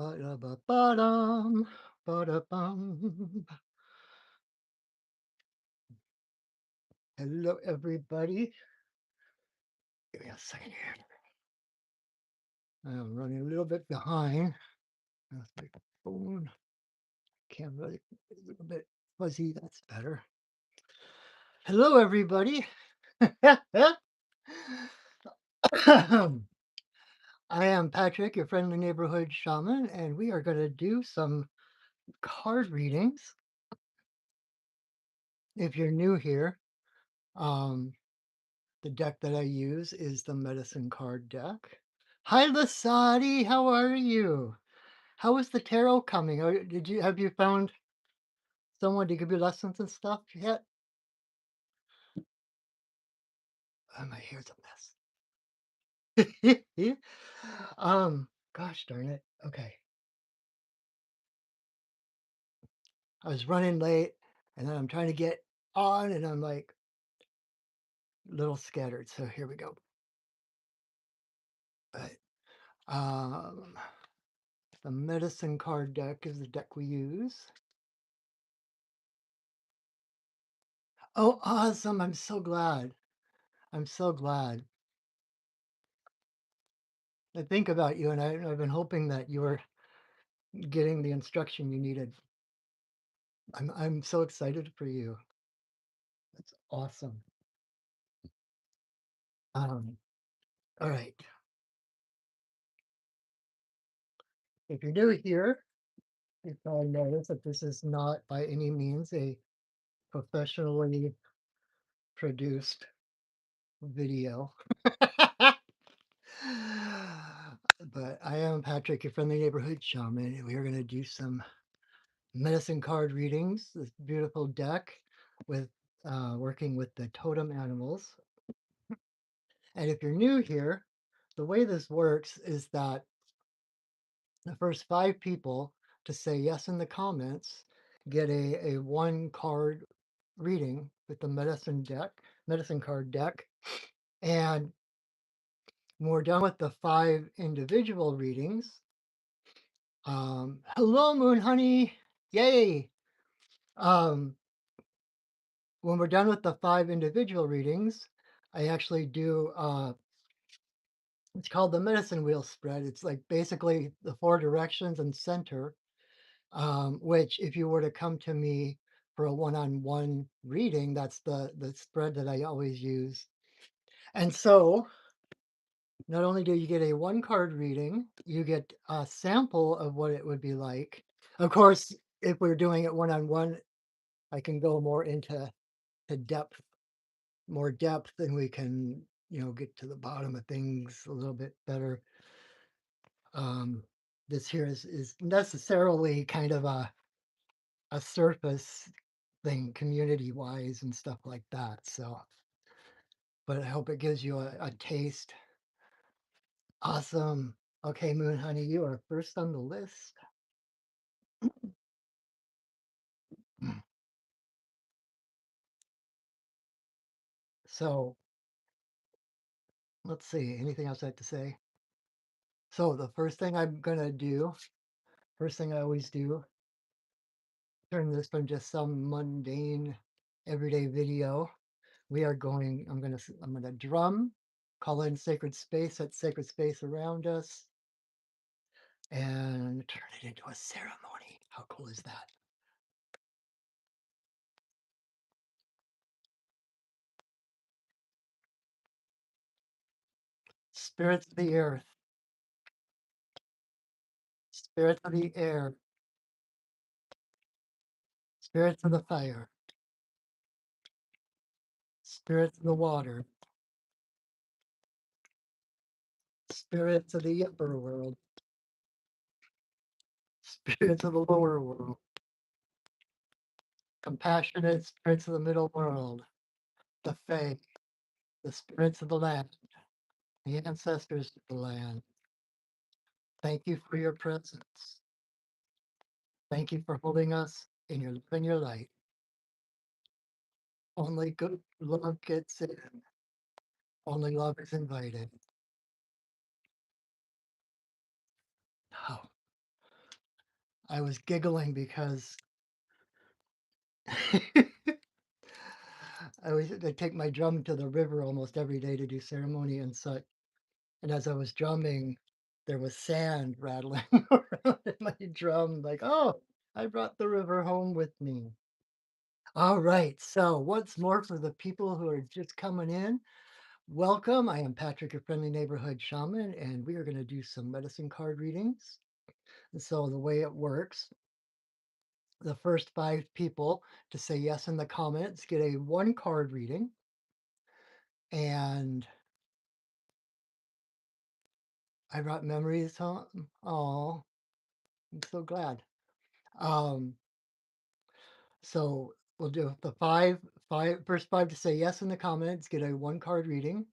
Ba-da-ba-ba-dum, ba-da-bum. Hello, everybody. Give me a second here. I'm running a little bit behind. That's my phone. Camera a little bit fuzzy. That's better. Hello, everybody. I am Patrick, your friendly neighborhood shaman, and we are going to do some card readings. If you're new here, um, the deck that I use is the medicine card deck. Hi, Lasati. How are you? How is the tarot coming? Have you found someone to give you lessons and stuff yet? Oh, my hair's a mess. Gosh darn it. Okay. I was running late and then I'm trying to get on and I'm like a little scattered. So here we go. But um the medicine card deck is the deck we use. Oh, awesome. I'm so glad. I'm so glad. I think about you, and I've been hoping that you were getting the instruction you needed. I'm so excited for you. That's awesome. Um, all right. If you're new here, you probably notice that this is not by any means a professionally produced video. But I am Patrick, your friendly neighborhood shaman, and we are going to do some medicine card readings, this beautiful deck with working with the totem animals. And if you're new here, the way this works is that the first 5 people to say yes in the comments get a one card reading with the medicine card deck. And when we're done with the 5 individual readings, hello, Moon Honey, yay! Um, when we're done with the 5 individual readings, I actually do it's called the medicine wheel spread. It's like basically the 4 directions and center, which if you were to come to me for a one-on-one reading, that's the spread that I always use. And so not only do you get a one card reading, you get a sample of what it would be like. Of course, if we're doing it one-on-one, I can go more into to depth, more depth, and we can, get to the bottom of things a little bit better. Um, this here is necessarily kind of a surface thing, community wise and stuff like that. So, but I hope it gives you a taste. Awesome. Okay, Moon Honey, you are first on the list. So let's see. Anything else I have to say? So the first thing I'm gonna do, first thing I always do, turn this from just some mundane everyday video. We are going, I'm gonna drum, call in sacred space, that sacred space around us, and turn it into a ceremony. How cool is that? Spirits of the earth, spirits of the air, spirits of the fire, spirits of the water, spirits of the upper world, spirits of the lower world, compassionate spirits of the middle world, the fae, the spirits of the land, the ancestors of the land. Thank you for your presence. Thank you for holding us in your light. Only good love gets in. Only love is invited. Oh. I was giggling because I take my drum to the river almost every day to do ceremony and such. And as I was drumming, there was sand rattling around in my drum, like, oh, I brought the river home with me. All right. So, once more for the people who are just coming in, welcome. I am Patrick, your friendly neighborhood shaman, and we are going to do some medicine card readings. And so, the way it works, the first five people to say yes in the comments get a one card reading. And I brought memories home. Oh, I'm so glad. Um, so we'll do the first five to say yes in the comments get a one card reading.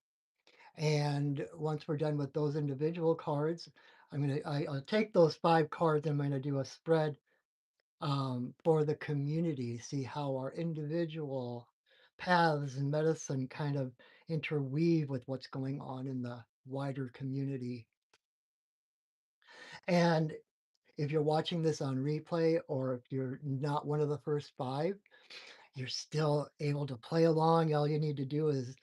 And once we're done with those individual cards, I'll take those five cards. I'm gonna do a spread for the community, see how our individual paths in medicine kind of interweave with what's going on in the wider community. And if you're watching this on replay, or if you're not one of the first five, you're still able to play along. All you need to do is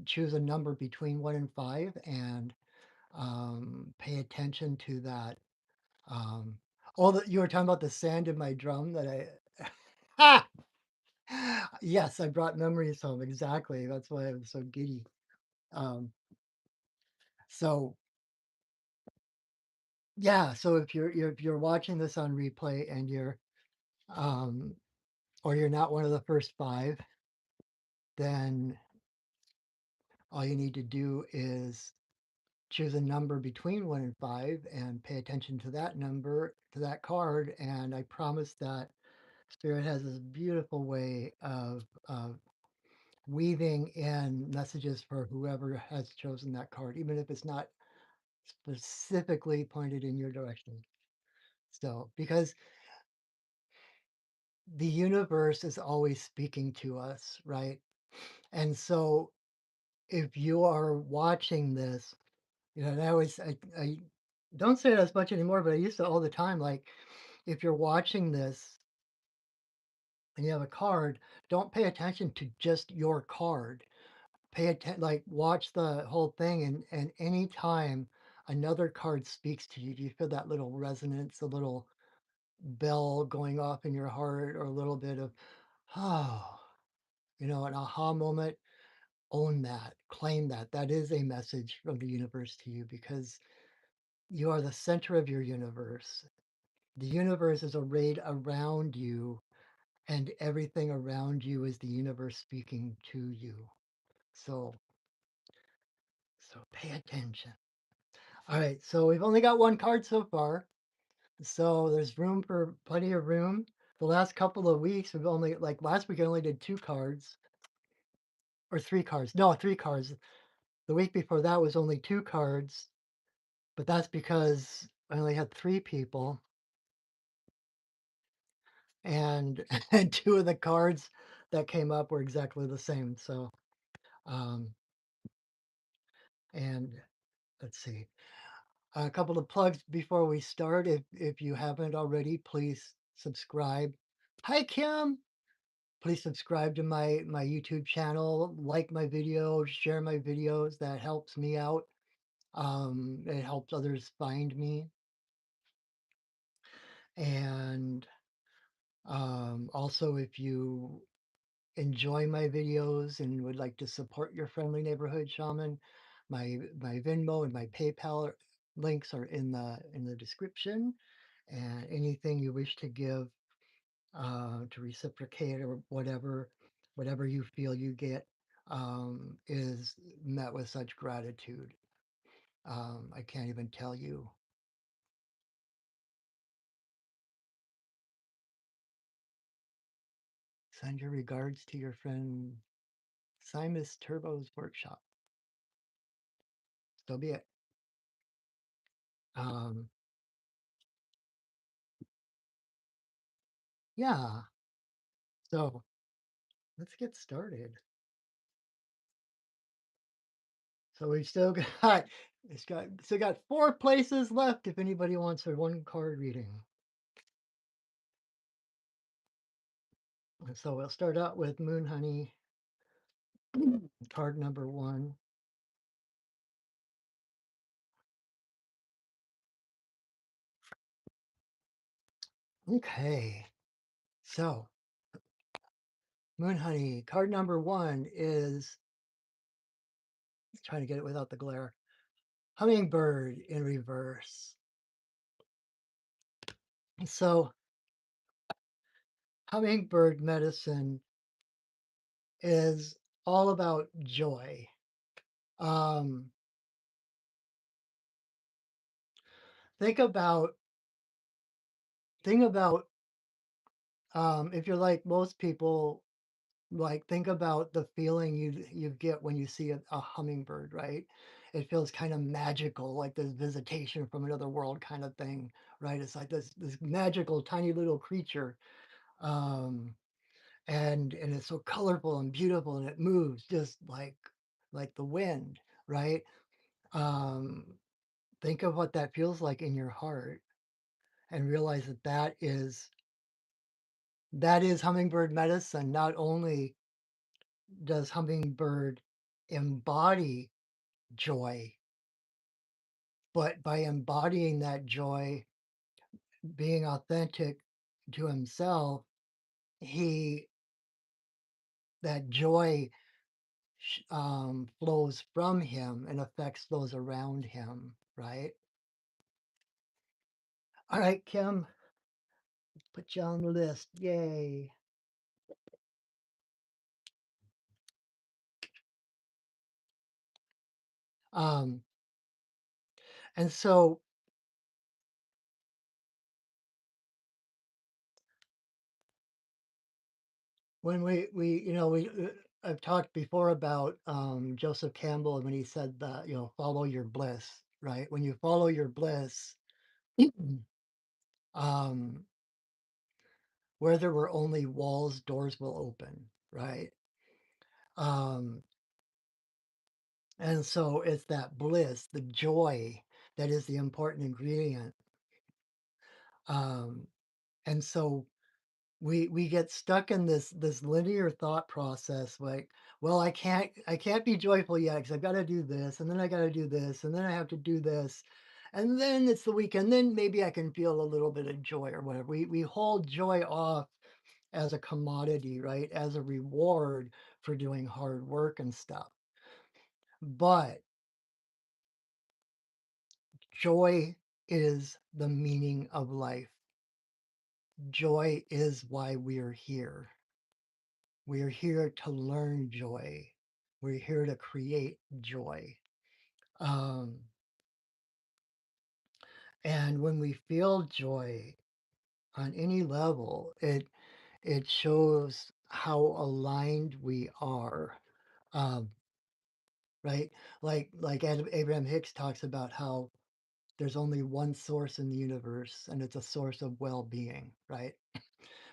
choose a number between 1 and 5 and pay attention to that. Um, all that you were talking about the sand in my drum that I, yes, I brought memories home. Exactly. That's why I was so giddy. Um, so yeah, so if you're watching this on replay and um, or you're not one of the first five, then all you need to do is choose a number between 1 and 5 and pay attention to that number, to that card. And I promise that Spirit has this beautiful way of weaving in messages for whoever has chosen that card, even if it's not specifically pointed in your direction. So, because the universe is always speaking to us, right? And so, if you are watching this, and I don't say it as much anymore, but I used to all the time. Like, if you're watching this and you have a card, don't pay attention to just your card. Pay attention, like watch the whole thing, and anytime another card speaks to you, do you feel that little resonance, a little bell going off in your heart, or a little bit of, oh, an aha moment? Own that, claim that. That is a message from the universe to you, because you are the center of your universe. The universe is arrayed around you, and everything around you is the universe speaking to you. So so pay attention. All right, so we've only got one card so far, so there's room for plenty of room. The last couple of weeks, we've only, like last week, I only did two cards, or three cards. No, three cards. The week before that was only two cards, but that's because I only had three people, and and two of the cards that came up were exactly the same. So, um, and let's see. A couple of plugs before we start. If you haven't already, please subscribe. Hi, Kim. Please subscribe to my YouTube channel, like my videos, share my videos. That helps me out. It helps others find me. And also, if you enjoy my videos and would like to support your friendly neighborhood shaman, my Venmo and my PayPal links are in the description. And anything you wish to give, to reciprocate, or whatever you feel you get, is met with such gratitude. I can't even tell you. Send your regards to your friend Simus Turbo's workshop. So be it. Um, yeah. So let's get started. So we've still got it's got still got four places left if anybody wants a one card reading. So we'll start out with Moon Honey, card number one. Okay, so Moon Honey, card number one is trying to get it without the glare. Hummingbird in reverse. So, hummingbird medicine is all about joy. Um, think about think about if you're like most people, like think about the feeling you get when you see a hummingbird, right? It feels kind of magical, like this visitation from another world kind of thing, right? It's like this magical tiny little creature. Um, and it's so colorful and beautiful and it moves just like the wind, right? Um, think of what that feels like in your heart and realize that that is hummingbird medicine. Not only does hummingbird embody joy, but by embodying that joy, being authentic to himself, he that joy flows from him and affects those around him, right? All right, Kim, put you on the list. Yay. Um, and so when we I've talked before about Joseph Campbell when he said that, follow your bliss, right? When you follow your bliss, um, where there were only walls, doors will open, right? Um, and so it's that bliss, the joy that is the important ingredient. Um, and so we get stuck in this linear thought process like, well, I can't be joyful yet because I've got to do this and then I got to do this and then I have to do this and then it's the weekend, then maybe I can feel a little bit of joy or whatever. We hold joy off as a commodity, right? As a reward for doing hard work and stuff. But joy is the meaning of life. Joy is why we're here. We're here to learn joy. We're here to create joy. Um, and when we feel joy on any level, it shows how aligned we are. Um, right? Like Abraham Hicks talks about how there's only one source in the universe, and it's a source of well-being, right?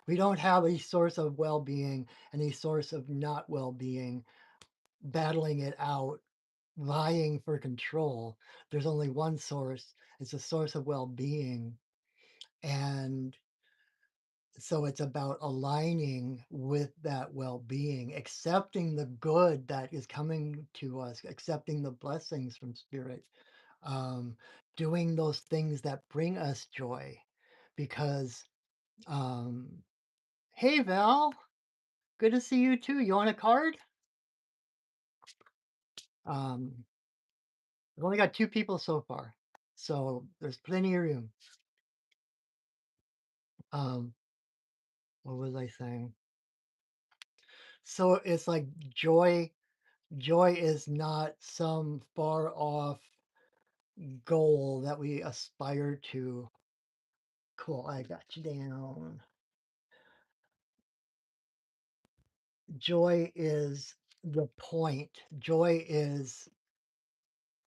We don't have a source of well-being and a source of not well-being battling it out, vying for control. There's only one source. It's a source of well-being. And so it's about aligning with that well-being, accepting the good that is coming to us, accepting the blessings from spirit, um, doing those things that bring us joy. Because, um, hey, Val, good to see you too. You want a card? Um, I've only got two people so far, so there's plenty of room. Um, what was I saying? So it's like joy is not some far off goal that we aspire to. Cool, I got you down. Joy is the point. Joy is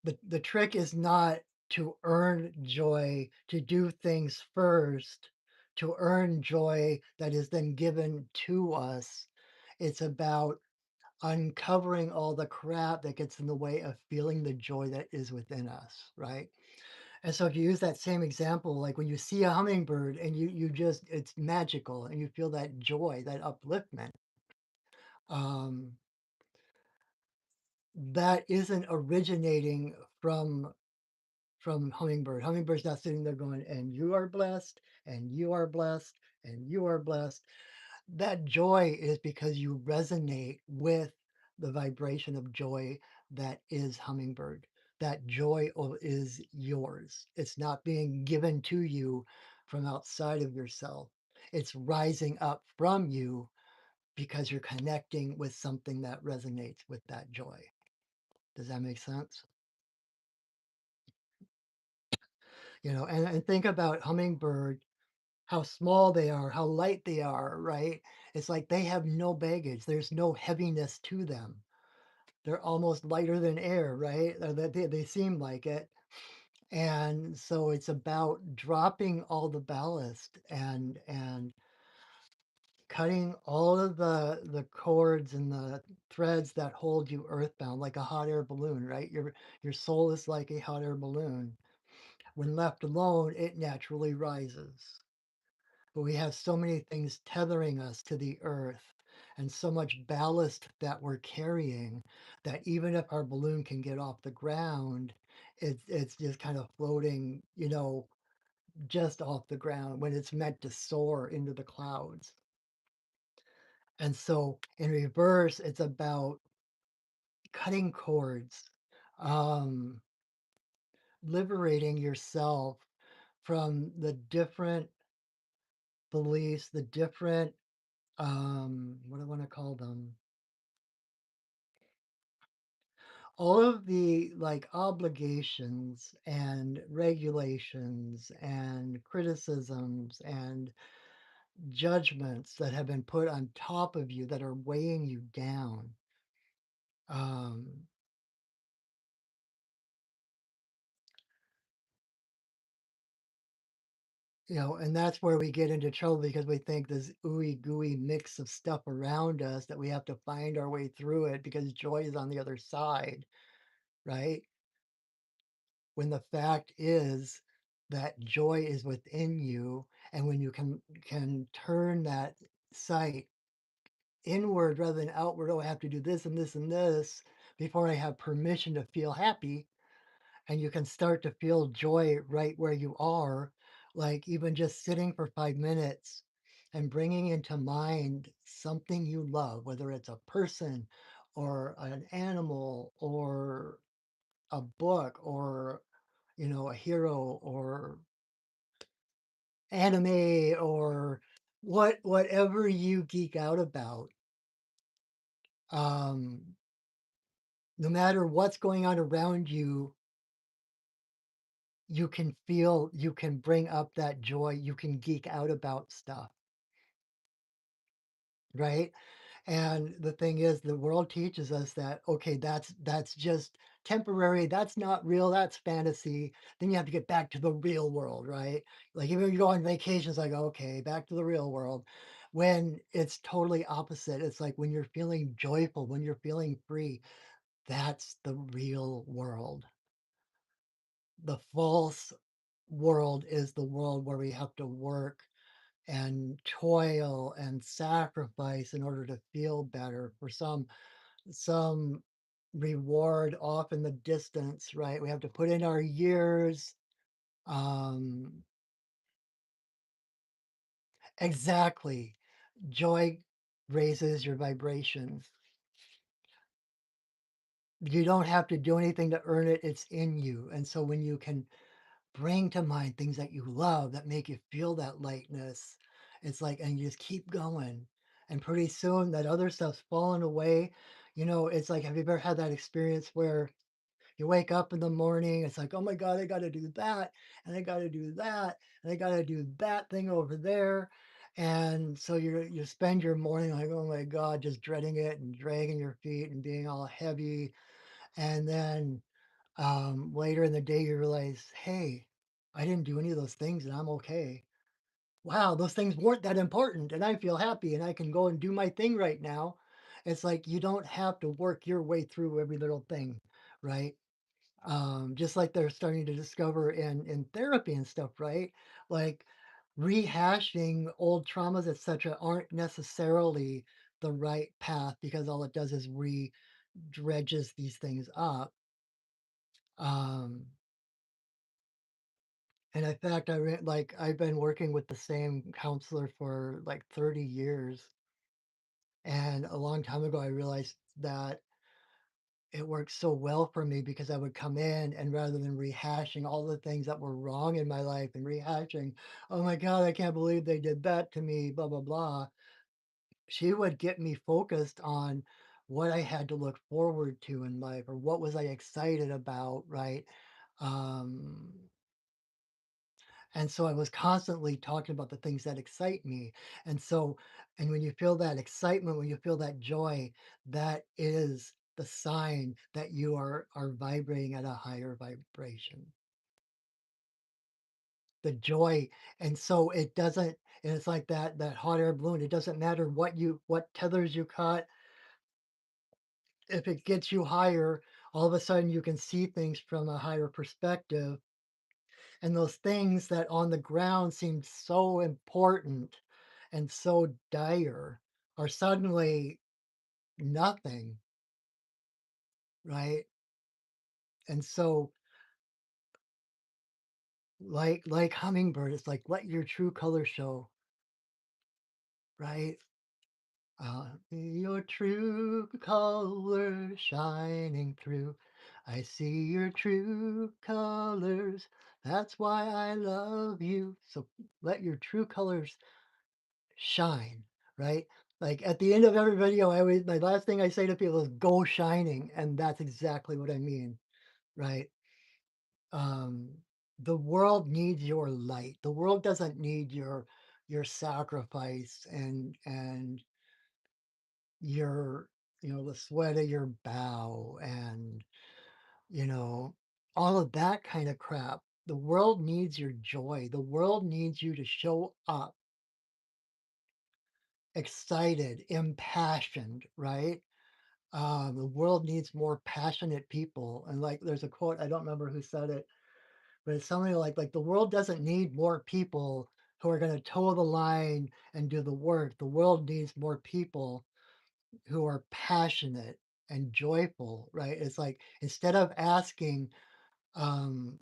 the trick is not to earn joy, to do things first, to earn joy that is then given to us. It's about uncovering all the crap that gets in the way of feeling the joy that is within us, right? And so if you use that same example, like when you see a hummingbird and you just it's magical and you feel that joy, that upliftment, um, that isn't originating from hummingbird. Hummingbird's not sitting there going, and you are blessed, and you are blessed, and you are blessed. That joy is because you resonate with the vibration of joy that is hummingbird. That is yours. It's not being given to you from outside of yourself. It's rising up from you because you're connecting with something that resonates with that joy. Does that make sense? And think about hummingbird, how small they are, how light they are, right? It's like they have no baggage. There's no heaviness to them. They're almost lighter than air, right? They seem like it. And so it's about dropping all the ballast and cutting all of the cords and the threads that hold you earthbound like a hot air balloon, right? Your soul is like a hot air balloon. When left alone, it naturally rises. But we have so many things tethering us to the earth and so much ballast that we're carrying that even if our balloon can get off the ground, it's just kind of floating, just off the ground when it's meant to soar into the clouds. And so in reverse, it's about cutting cords, um, liberating yourself from the different beliefs, the different what do I want to call them? All of the like obligations and regulations and criticisms and judgments that have been put on top of you that are weighing you down. Um, and that's where we get into trouble because we think this ooey gooey mix of stuff around us that we have to find our way through it because joy is on the other side, right? When the fact is that joy is within you, and when you can turn that sight inward rather than outward. Oh, I have to do this and this and this before I have permission to feel happy. And you can start to feel joy right where you are, like even just sitting for 5 minutes and bringing into mind something you love, whether it's a person or an animal or a book or a hero or anime or whatever you geek out about. Um, no matter what's going on around you, you can bring up that joy, you can geek out about stuff, right? And the thing is, the world teaches us that, okay, that's just temporary, that's not real, that's fantasy. Then you have to get back to the real world, right? Like even when you go on vacations, like, okay, back to the real world. When it's totally opposite. It's like when you're feeling joyful, when you're feeling free, that's the real world. The false world is the world where we have to work and toil and sacrifice in order to feel better for some reward off in the distance, right? We have to put in our years. Um, exactly. Joy raises your vibration. You don't have to do anything to earn it, it's in you. And so when you can bring to mind things that you love that make you feel that lightness, it's like, and you just keep going. And pretty soon that other stuff's falling away. It's like, have you ever had that experience where you wake up in the morning, it's like, "Oh my god, I gotta do that, and I gotta do that, and I gotta do that thing over there." And so you spend your morning like, "Oh my god," just dreading it and dragging your feet and being all heavy. And then, later in the day, you realize, "Hey, I didn't do any of those things, and I'm okay. Wow, those things weren't that important, and I feel happy, and I can go and do my thing right now." It's like you don't have to work your way through every little thing, right? just like they're starting to discover in therapy and stuff, right? Like rehashing old traumas, etc., aren't necessarily the right path because all it does is dredges these things up. Um, and in fact, like I've been working with the same counselor for like 30 years, and a long time ago, I realized that it worked so well for me because I would come in and rather than rehashing all the things that were wrong in my life and rehashing, oh my God, I can't believe they did that to me, blah, blah, blah. She would get me focused on what I had to look forward to in life or what was I excited about, right? Um, and so I was constantly talking about the things that excite me. And so, and when you feel that excitement, when you feel that joy, that is the sign that you are vibrating at a higher vibration. The joy. And so it doesn't, and it's like that hot air balloon. It doesn't matter what tethers you cut. If it gets you higher, all of a sudden you can see things from a higher perspective. And those things that on the ground seemed so important and so dire are suddenly nothing, right? And so like hummingbird, it's like let your true color show, right? Your true colors shining through. I see your true colors. That's why I love you. So let your true colors shine, right? Like at the end of every video, my last thing I say to people is go shining, and that's exactly what I mean, right? Um, the world needs your light. The world doesn't need your sacrifice and your the sweat of your bow and you know all of that kind of crap. The world needs your joy. The world needs you to show up excited, impassioned, right? The world needs more passionate people. And like, there's a quote, I don't remember who said it, but it's something like the world doesn't need more people who are going to toe the line and do the work. The world needs more people who are passionate and joyful, right? It's like instead of asking, um,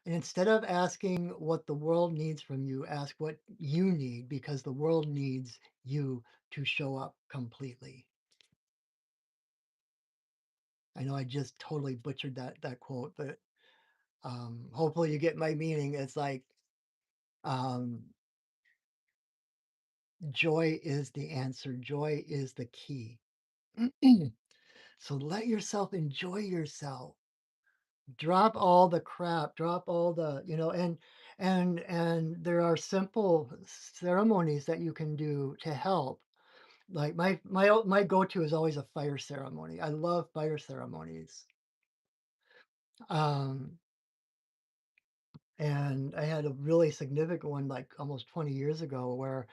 and instead of asking what the world needs from you, ask what you need because the world needs you to show up completely. I know I just totally butchered that quote, but hopefully you get my meaning. It's like um, joy is the answer. Joy is the key. So let yourself enjoy yourself. Drop all the crap. Drop all the and there are simple ceremonies that you can do to help. Like my go to is always a fire ceremony. I love fire ceremonies. Um, And I had a really significant one like almost 20 years ago where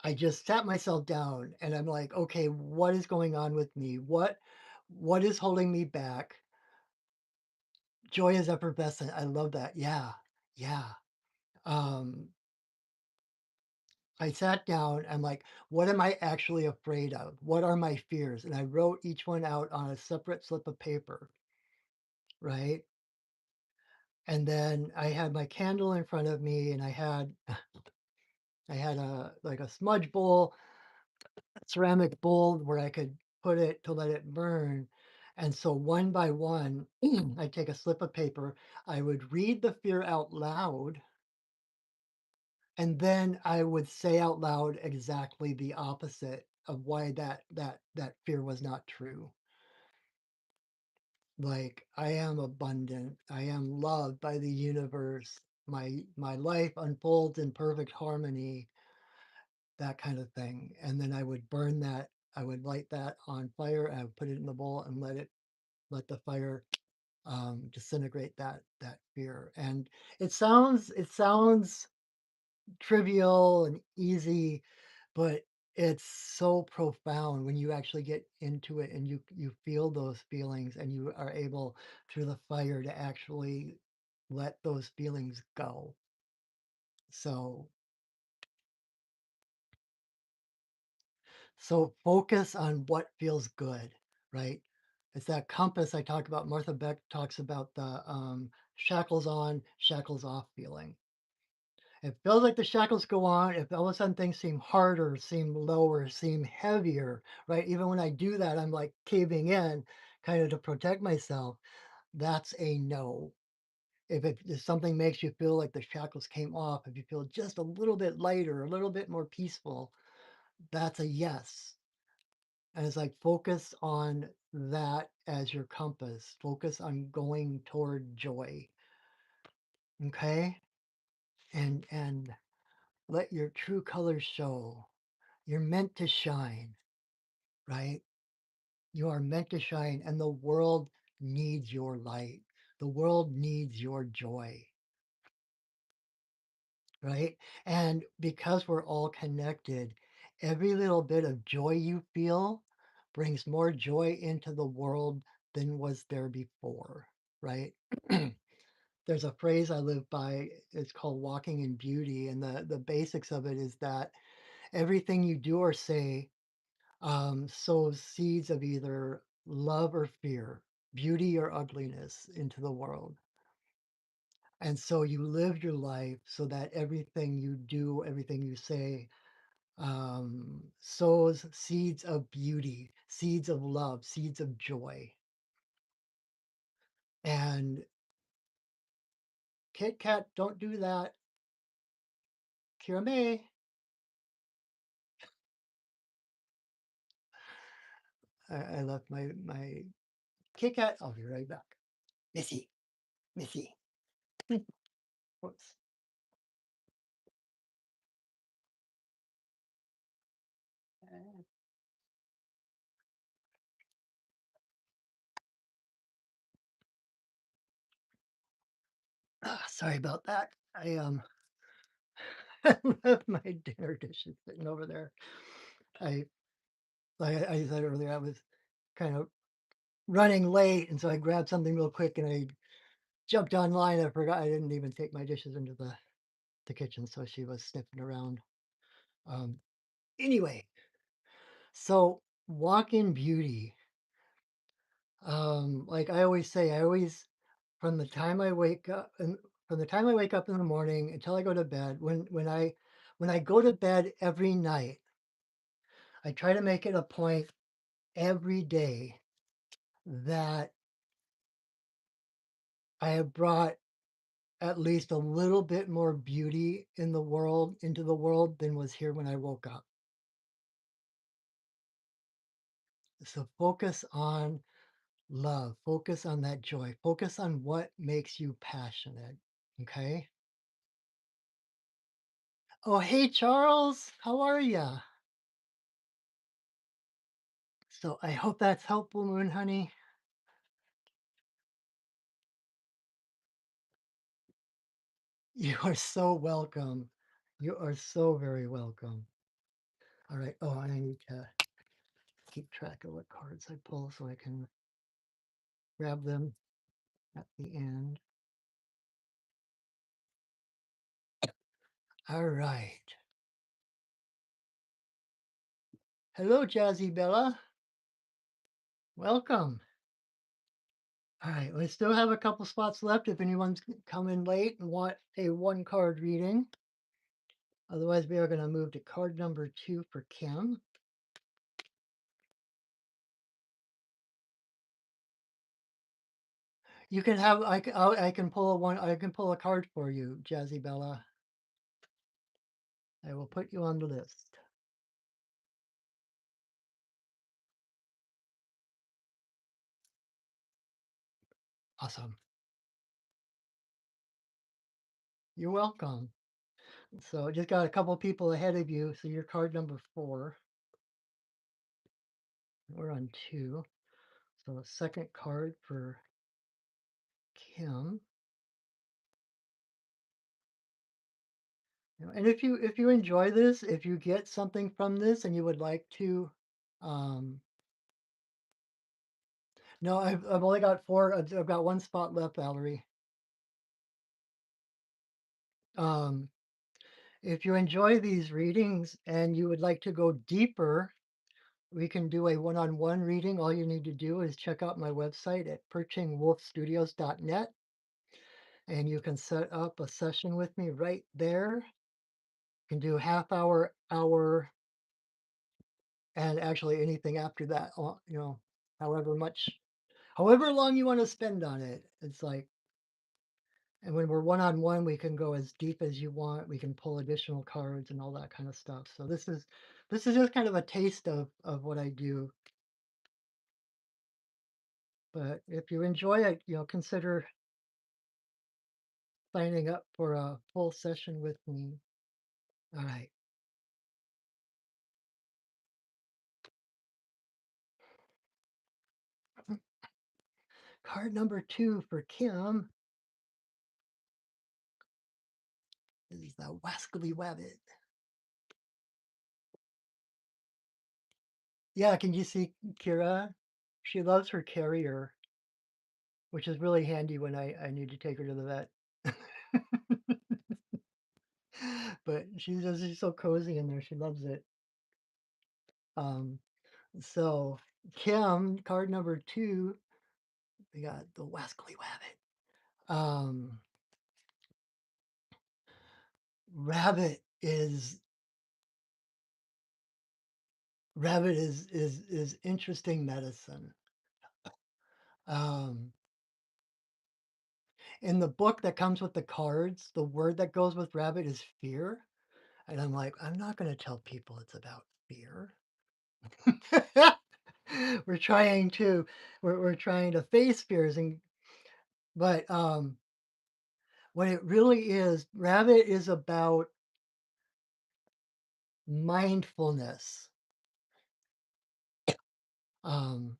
I just sat myself down and I'm like, okay, what is going on with me? What is holding me back? Joy is effervescent. I love that. Yeah. Yeah. Um, I sat down. I'm like, what am I actually afraid of? What are my fears? And I wrote each one out on a separate slip of paper, right? And then I had my candle in front of me and I had a like a smudge bowl, ceramic bowl where I could put it to let it burn. And so one by one, I'd take a slip of paper, I would read the fear out loud, and then I would say out loud exactly the opposite of why that fear was not true. Like I am abundant, I am loved by the universe. My life unfolds in perfect harmony, that kind of thing. And then I would burn that, I would light that on fire, and I would put it in the bowl and let the fire disintegrate that fear. And it sounds trivial and easy, but It's so profound when you actually get into it and you feel those feelings and you are able through the fire to actually let those feelings go. So so focus on what feels good, right? It's that compass I talk about. Martha Beck talks about the shackles on, shackles off feeling. It feels like the shackles go on. If all of a sudden things seem harder, seem lower, seem heavier, right? Even when I do that, I'm like caving in kind of to protect myself. That's a no. If something makes you feel like the shackles came off, if you feel just a little bit lighter, a little bit more peaceful, that's a yes. And it's like focus on that as your compass. Focus on going toward joy. Okay? And let your true colors show. You're meant to shine, right? You are meant to shine, and the world needs your light. The world needs your joy, right? And because we're all connected, every little bit of joy you feel brings more joy into the world than was there before, right? There's a phrase I live by, it's called walking in beauty. And the basics of it is that everything you do or say sows seeds of either love or fear, beauty or ugliness into the world. And so you live your life so that everything you do, everything you say, sows seeds of beauty, seeds of love, seeds of joy. And Kit Kat, don't do that. Kira May, I left my Kit Kat. I'll be right back. Missy, Missy. Whoops. Sorry about that. I left my dinner dishes sitting over there. I like I said earlier, I was kind of running late, and so I grabbed something real quick and I jumped online. I forgot I didn't even take my dishes into the kitchen, so she was sniffing around. Um, anyway, so walk in beauty. Like I always say, I always from the time I wake up and from the time I wake up in the morning until I go to bed, when I go to bed every night, I try to make it a point every day that I have brought at least a little bit more beauty in the world into the world than was here when I woke up. So focus on love, focus on that joy, focus on what makes you passionate. Okay. Oh, hey, Charles, how are you? So I hope that's helpful, Moon Honey. You are so welcome. You are so very welcome. All right. Oh, I need to keep track of what cards I pull so I can grab them at the end. All right. Hello, Jazzy Bella. Welcome. All right. We still have a couple spots left if anyone's coming late and want a one card reading. Otherwise, we are going to move to card number 2 for Kim. You can have, I can pull a one, I can pull a card for you, Jazzy Bella. I will put you on the list. Awesome. You're welcome. So just got a couple people ahead of you. So you're card number 4. We're on 2. So the second card for Kim. And if you enjoy this, if you get something from this and you would like to, um, no, I've only got 4. I've got 1 spot left, Valerie. Um, if you enjoy these readings and you would like to go deeper, we can do a one-on-one reading. All you need to do is check out my website at perchingwolfstudios.net, and you can set up a session with me right there. You can do half hour, and actually anything after that, however much, however long you want to spend on it. It's like, and when we're one on one, we can go as deep as you want. We can pull additional cards and all that kind of stuff. So this is just kind of a taste of what I do. But if you enjoy it, consider signing up for a full session with me. All right. Card number 2 for Kim is the Wascally Wabbit. Yeah, can you see Kira? She loves her carrier, which is really handy when I need to take her to the vet. But she's so cozy in there. She loves it. Um, so Kim, card number 2, we got the Wascally Wabbit. Rabbit is rabbit is interesting medicine. Um, in the book that comes with the cards, the word that goes with rabbit is fear. And I'm like, I'm not going to tell people it's about fear. we're trying to we're trying to face fears, but what it really is, rabbit is about mindfulness. Um,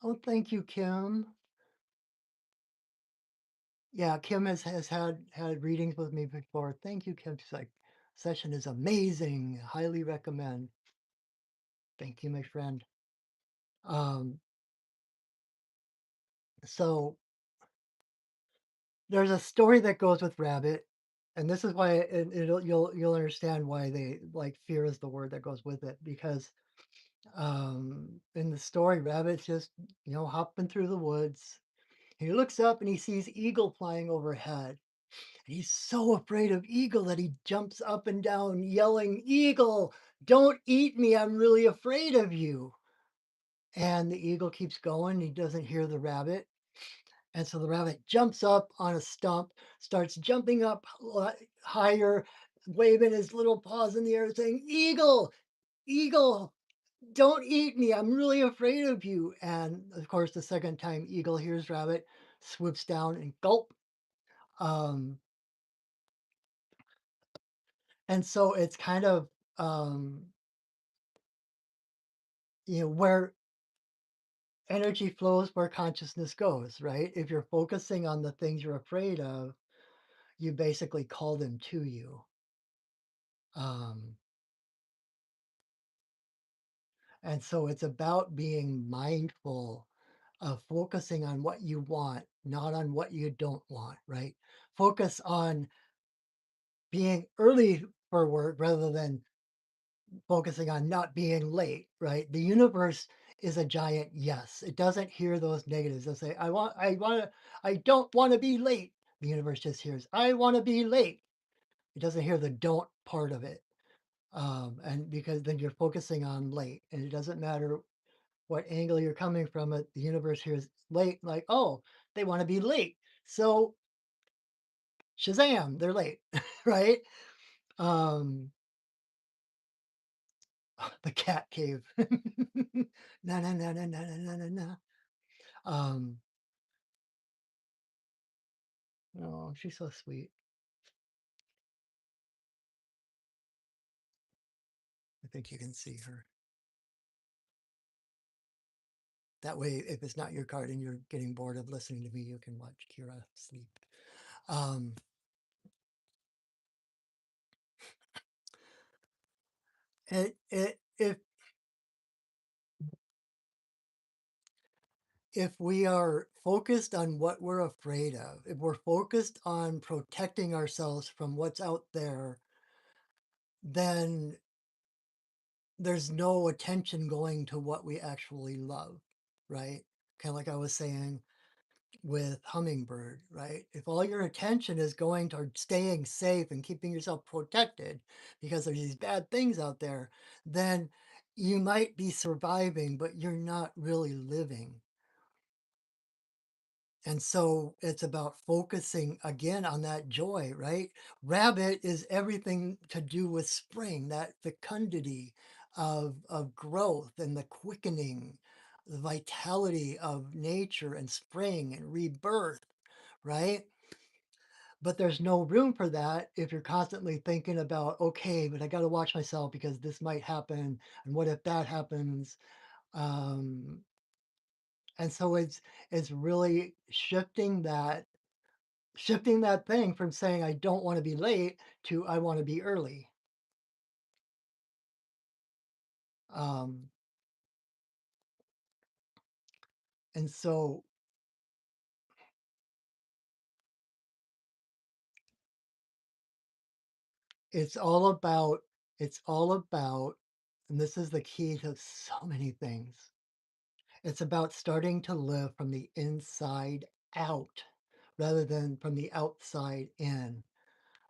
oh, thank you, Kim. Yeah, Kim has had readings with me before. Thank you, Kim. She's like, session is amazing. Highly recommend. Thank you, my friend. Um, so there's a story that goes with rabbit, and this is why you'll understand why they like fear is the word that goes with it, because in the story, rabbit's just hopping through the woods. He looks up and he sees eagle flying overhead. And he's so afraid of eagle that he jumps up and down yelling, "Eagle, don't eat me, I'm really afraid of you." And the eagle keeps going. He doesn't hear the rabbit. And so the rabbit jumps up on a stump, starts jumping up higher, waving his little paws in the air, saying, "Eagle, eagle, don't eat me. I'm really afraid of you." And of course, the second time eagle hears rabbit, swoops down and gulp. Um, and so it's kind of, um, where energy flows, where consciousness goes, right? If you're focusing on the things you're afraid of, you basically call them to you. Um, and so it's about being mindful of focusing on what you want, not on what you don't want, right? Focus on being early for work rather than focusing on not being late, right? The universe is a giant yes. It doesn't hear those negatives. They'll say, I don't want to be late. The universe just hears, I want to be late. It doesn't hear the don't part of it. And because then you're focusing on late, and it doesn't matter what angle you're coming from it, the universe hears late, like, oh, they want to be late. So Shazam, they're late, right? Um, the cat cave. Na na na na na na na na na. Um, oh, she's so sweet. I think you can see her. That way, if it's not your card and you're getting bored of listening to me, you can watch Kira sleep. Um, if we are focused on what we're afraid of, if we're focused on protecting ourselves from what's out there, then there's no attention going to what we actually love, right? Kind of like I was saying with hummingbird, right? If all your attention is going toward staying safe and keeping yourself protected because there's these bad things out there, then you might be surviving, but you're not really living. And so it's about focusing again on that joy, right? Rabbit is everything to do with spring, that fecundity of growth and the quickening, the vitality of nature and spring and rebirth, right? But there's no room for that if you're constantly thinking about, okay, but I got to watch myself because this might happen. And what if that happens? Um, and so it's really shifting that thing from saying I don't want to be late to I want to be early. Um, and so it's all about it's all about, and this is the key to so many things. It's about starting to live from the inside out rather than from the outside in.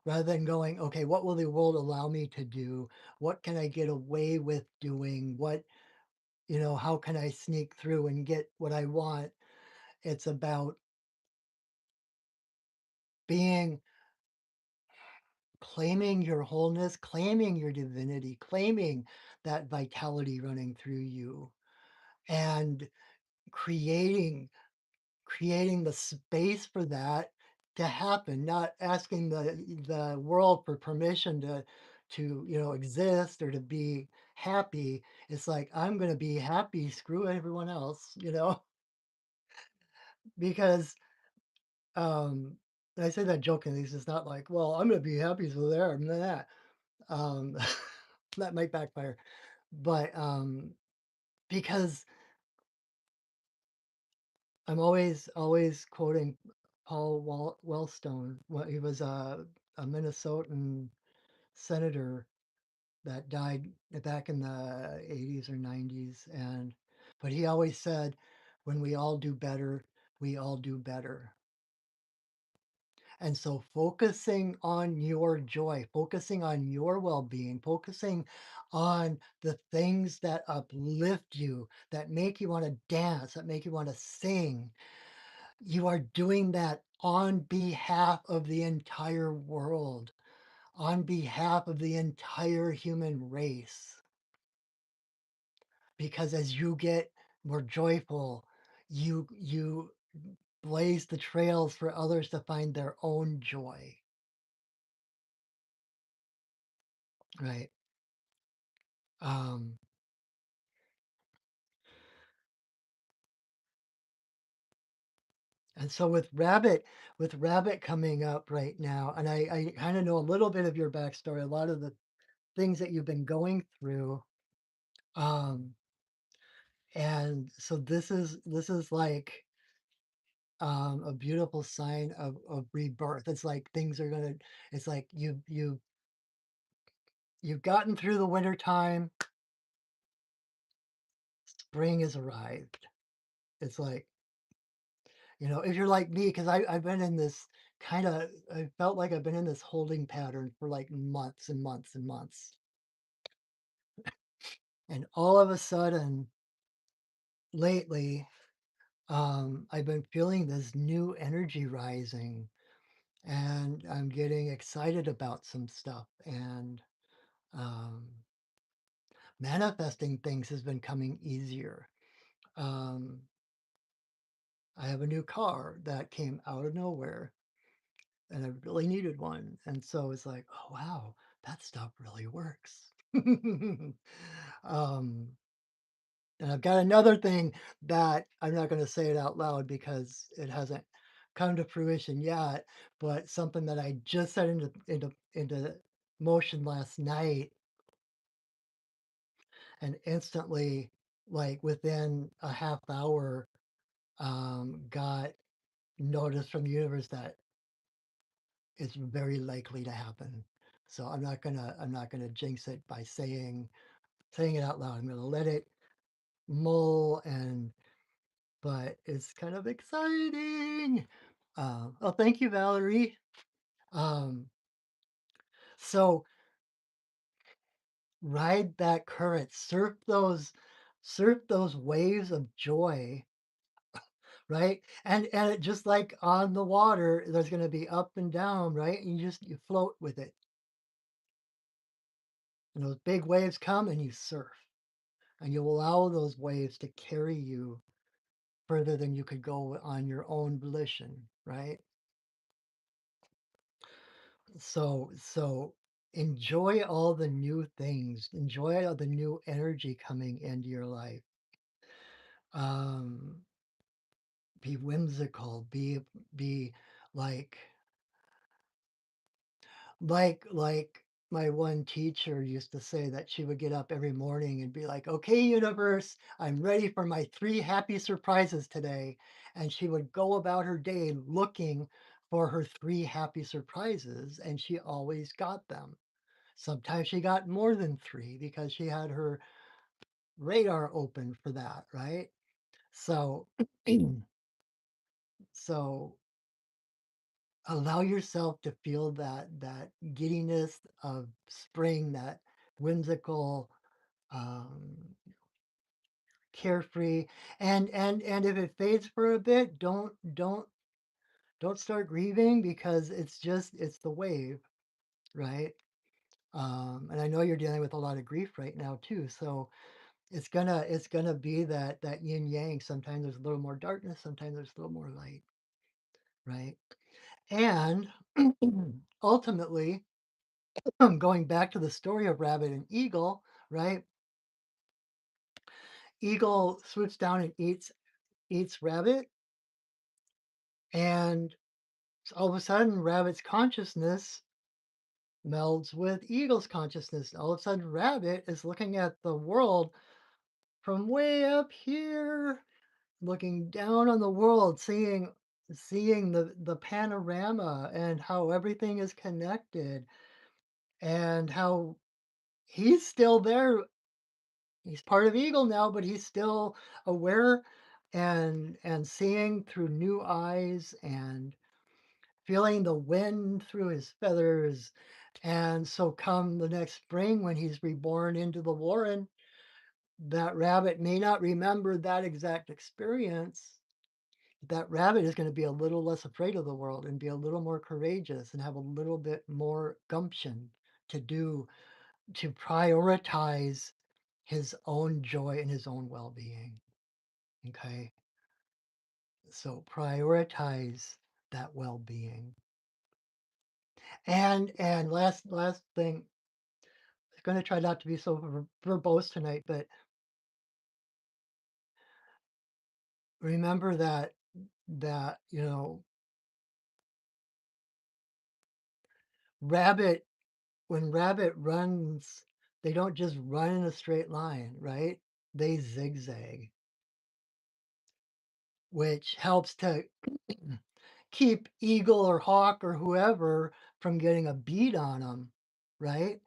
Rather than going, okay, what will the world allow me to do? What can I get away with doing? How can I sneak through and get what I want? It's about being claiming your wholeness, claiming your divinity, claiming that vitality running through you, and creating creating the space for that to happen, not asking the world for permission to exist or to be happy. It's like I'm going to be happy, screw everyone else, because and I say that jokingly. It's not like, well, I'm going to be happy, so there, I'm that. Um, that might backfire, but because I'm always quoting Paul Wellstone. He was a Minnesotan senator that died back in the 80s or 90s, but he always said, "When we all do better, we all do better." And so focusing on your joy, focusing on your well-being, focusing on the things that uplift you, that make you want to dance, that make you want to sing, you are doing that on behalf of the entire world, on behalf of the entire human race. Because as you get more joyful, you blaze the trails for others to find their own joy, right? Um, and so with Rabbit coming up right now, and I kind of know a little bit of your backstory, a lot of the things that you've been going through. Um, and so this is like a beautiful sign of rebirth. It's like things are gonna. It's like you've gotten through the winter time. Spring has arrived. It's like if you're like me, because I've been in this I felt like I've been in this holding pattern for like months and months and months. And all of a sudden, lately, I've been feeling this new energy rising, and I'm getting excited about some stuff. And um, manifesting things has been coming easier. Um, I have a new car that came out of nowhere, and I really needed one. And so it's like, oh wow, that stuff really works. um, and I've got another thing that I'm not going to say it out loud because it hasn't. come to fruition yet, but something that I just set into motion last night and instantly, like within a half hour, got notice from the universe that it's very likely to happen. So I'm not gonna jinx it by saying it out loud. I'm gonna let it mull and but it's kind of exciting. Oh, thank you, Valerie. Um, so ride that current, surf those waves of joy, right? And it just like on the water, there's going to be up and down, right? And you float with it. And those big waves come and you surf. And you allow those waves to carry you further than you could go on your own volition, right? So enjoy all the new things, enjoy all the new energy coming into your life. Um, be whimsical, be like like my one teacher used to say that she would get up every morning and be like, "Okay, universe, I'm ready for my 3 happy surprises today." And she would go about her day looking for her 3 happy surprises, and she always got them. Sometimes she got more than 3 because she had her radar open for that, right? So so allow yourself to feel that giddiness of spring, that whimsical, um, carefree, and if it fades for a bit, don't start grieving because it's the wave, right? And I know you're dealing with a lot of grief right now too, so it's gonna be that yin yang. Sometimes there's a little more darkness, sometimes there's a little more light, right? And ultimately, going back to the story of rabbit and eagle, right? Eagle swoops down and eats rabbit, and all of a sudden, rabbit's consciousness melds with eagle's consciousness. All of a sudden, rabbit is looking at the world from way up here, looking down on the world, seeing the panorama and how everything is connected and how he's still there. He's part of Eagle now, but he's still aware and seeing through new eyes and feeling the wind through his feathers. And so come the next spring when he's reborn into the warren, that rabbit may not remember that exact experience. That rabbit is going to be a little less afraid of the world and be a little more courageous and have a little bit more gumption to do to prioritize his own joy and his own well-being. Okay. So prioritize that well-being. And last thing, I'm going to try not to be so verbose tonight, but remember that rabbit when rabbit runs, they don't just run in a straight line, right? They zigzag, which helps to keep eagle or hawk or whoever from getting a bead on them, right?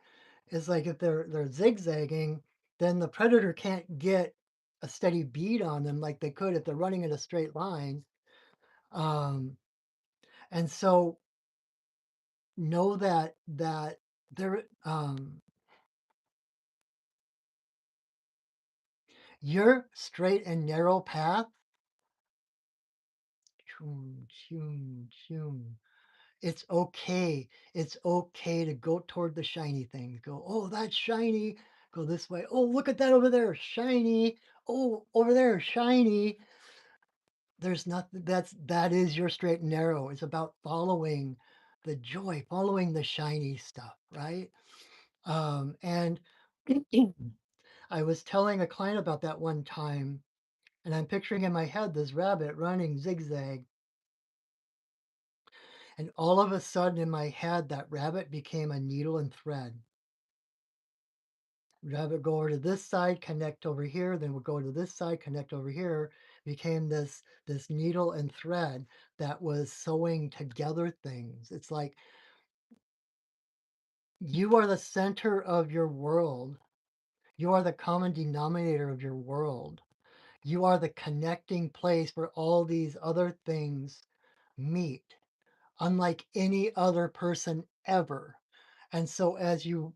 It's like if they're zigzagging, then the predator can't get a steady bead on them like they could if they're running in a straight line. Um, and so know that there your straight and narrow path, choom, choom, choom, it's okay. It's okay to go toward the shiny things. Go, oh, that's shiny. Go this way. Oh, look at that over there, shiny. Oh, over there, shiny. There's nothing that is your straight and narrow. It's about following the joy, following the shiny stuff, right? And I was telling a client about that one time, and I'm picturing in my head this rabbit running zigzag, And all of a sudden in my head, that rabbit became a needle and thread. Rabbit go over to this side, connect over here, then we'll go to this side, connect over here. Became this needle and thread that was sewing together things. It's like you are the center of your world. You are the common denominator of your world. You are the connecting place where all these other things meet, unlike any other person ever. And so as you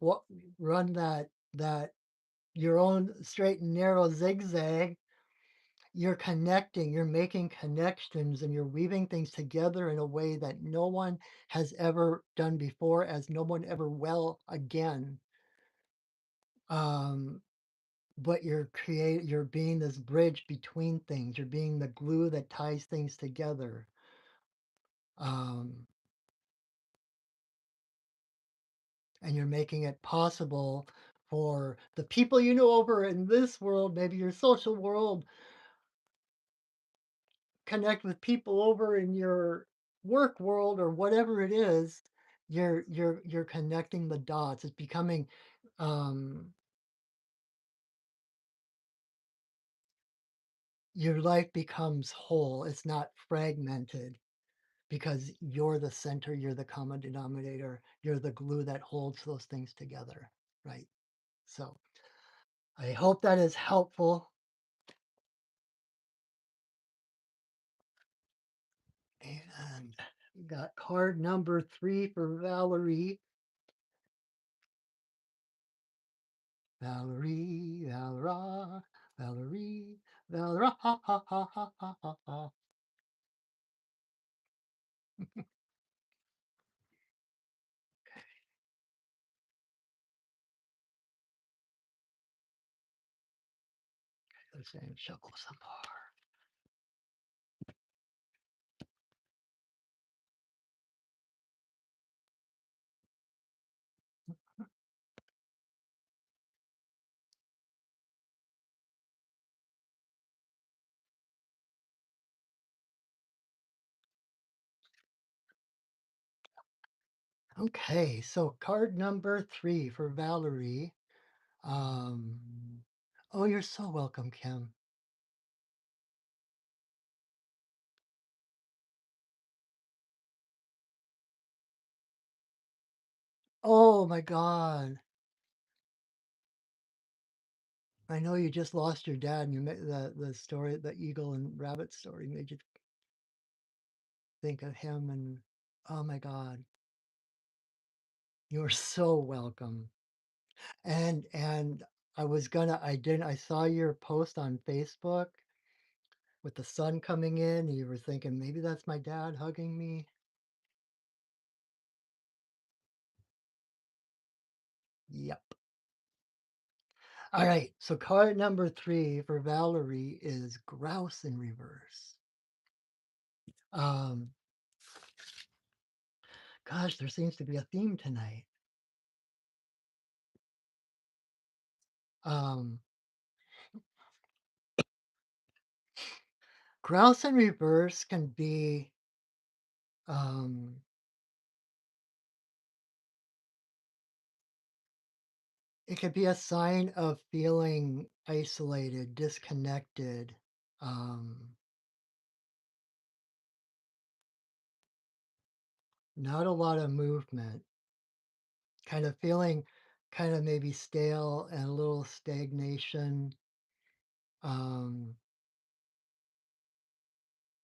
run that your own straight and narrow zigzag, you're connecting, you're making connections, and you're weaving things together in a way that no one has ever done before, as no one ever will again. Um, but you're being this bridge between things. You're being the glue that ties things together. Um, and you're making it possible for the people you know over in this world, maybe your social world, connect with people over in your work world or whatever it is. You're connecting the dots. It's becoming um, your life becomes whole. It's not fragmented because you're the center, you're the common denominator, you're the glue that holds those things together, right? So I hope that is helpful. And we got card number 3 for Valerie. Valerie, Valera, Valerie, Valera, ha ha ha ha ha ha ha. They're saying shuffle some more. Okay, so card number 3 for Valerie. Um, oh, you're so welcome, Kim. Oh my God. I know you just lost your dad, and you made the story, the eagle and rabbit story, made you think of him. And oh my God, you're so welcome. And I saw your post on Facebook with the sun coming in. And you were thinking maybe that's my dad hugging me. Yep. All right. So card number 3 for Valerie is grouse in reverse. Um, gosh, there seems to be a theme tonight. Um, Grouse in reverse can be um, it could be a sign of feeling isolated, disconnected, um, not a lot of movement, kind of feeling kind of maybe stale and a little stagnation, um,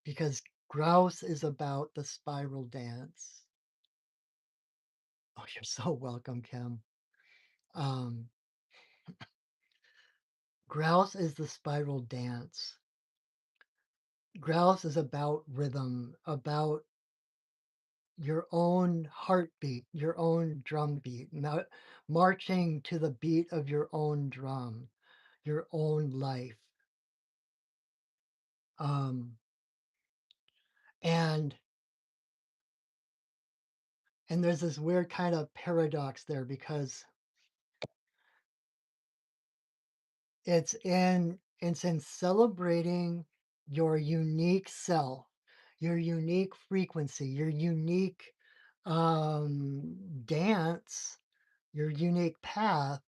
because grouse is about the spiral dance. Oh, you're so welcome, Kim. Um, Grouse is the spiral dance. Grouse is about rhythm, about your own heartbeat, your own drum beat, marching to the beat of your own drum, your own life. Um, and and there's this weird kind of paradox there because it's in celebrating your unique self, your unique frequency, your unique dance, your unique path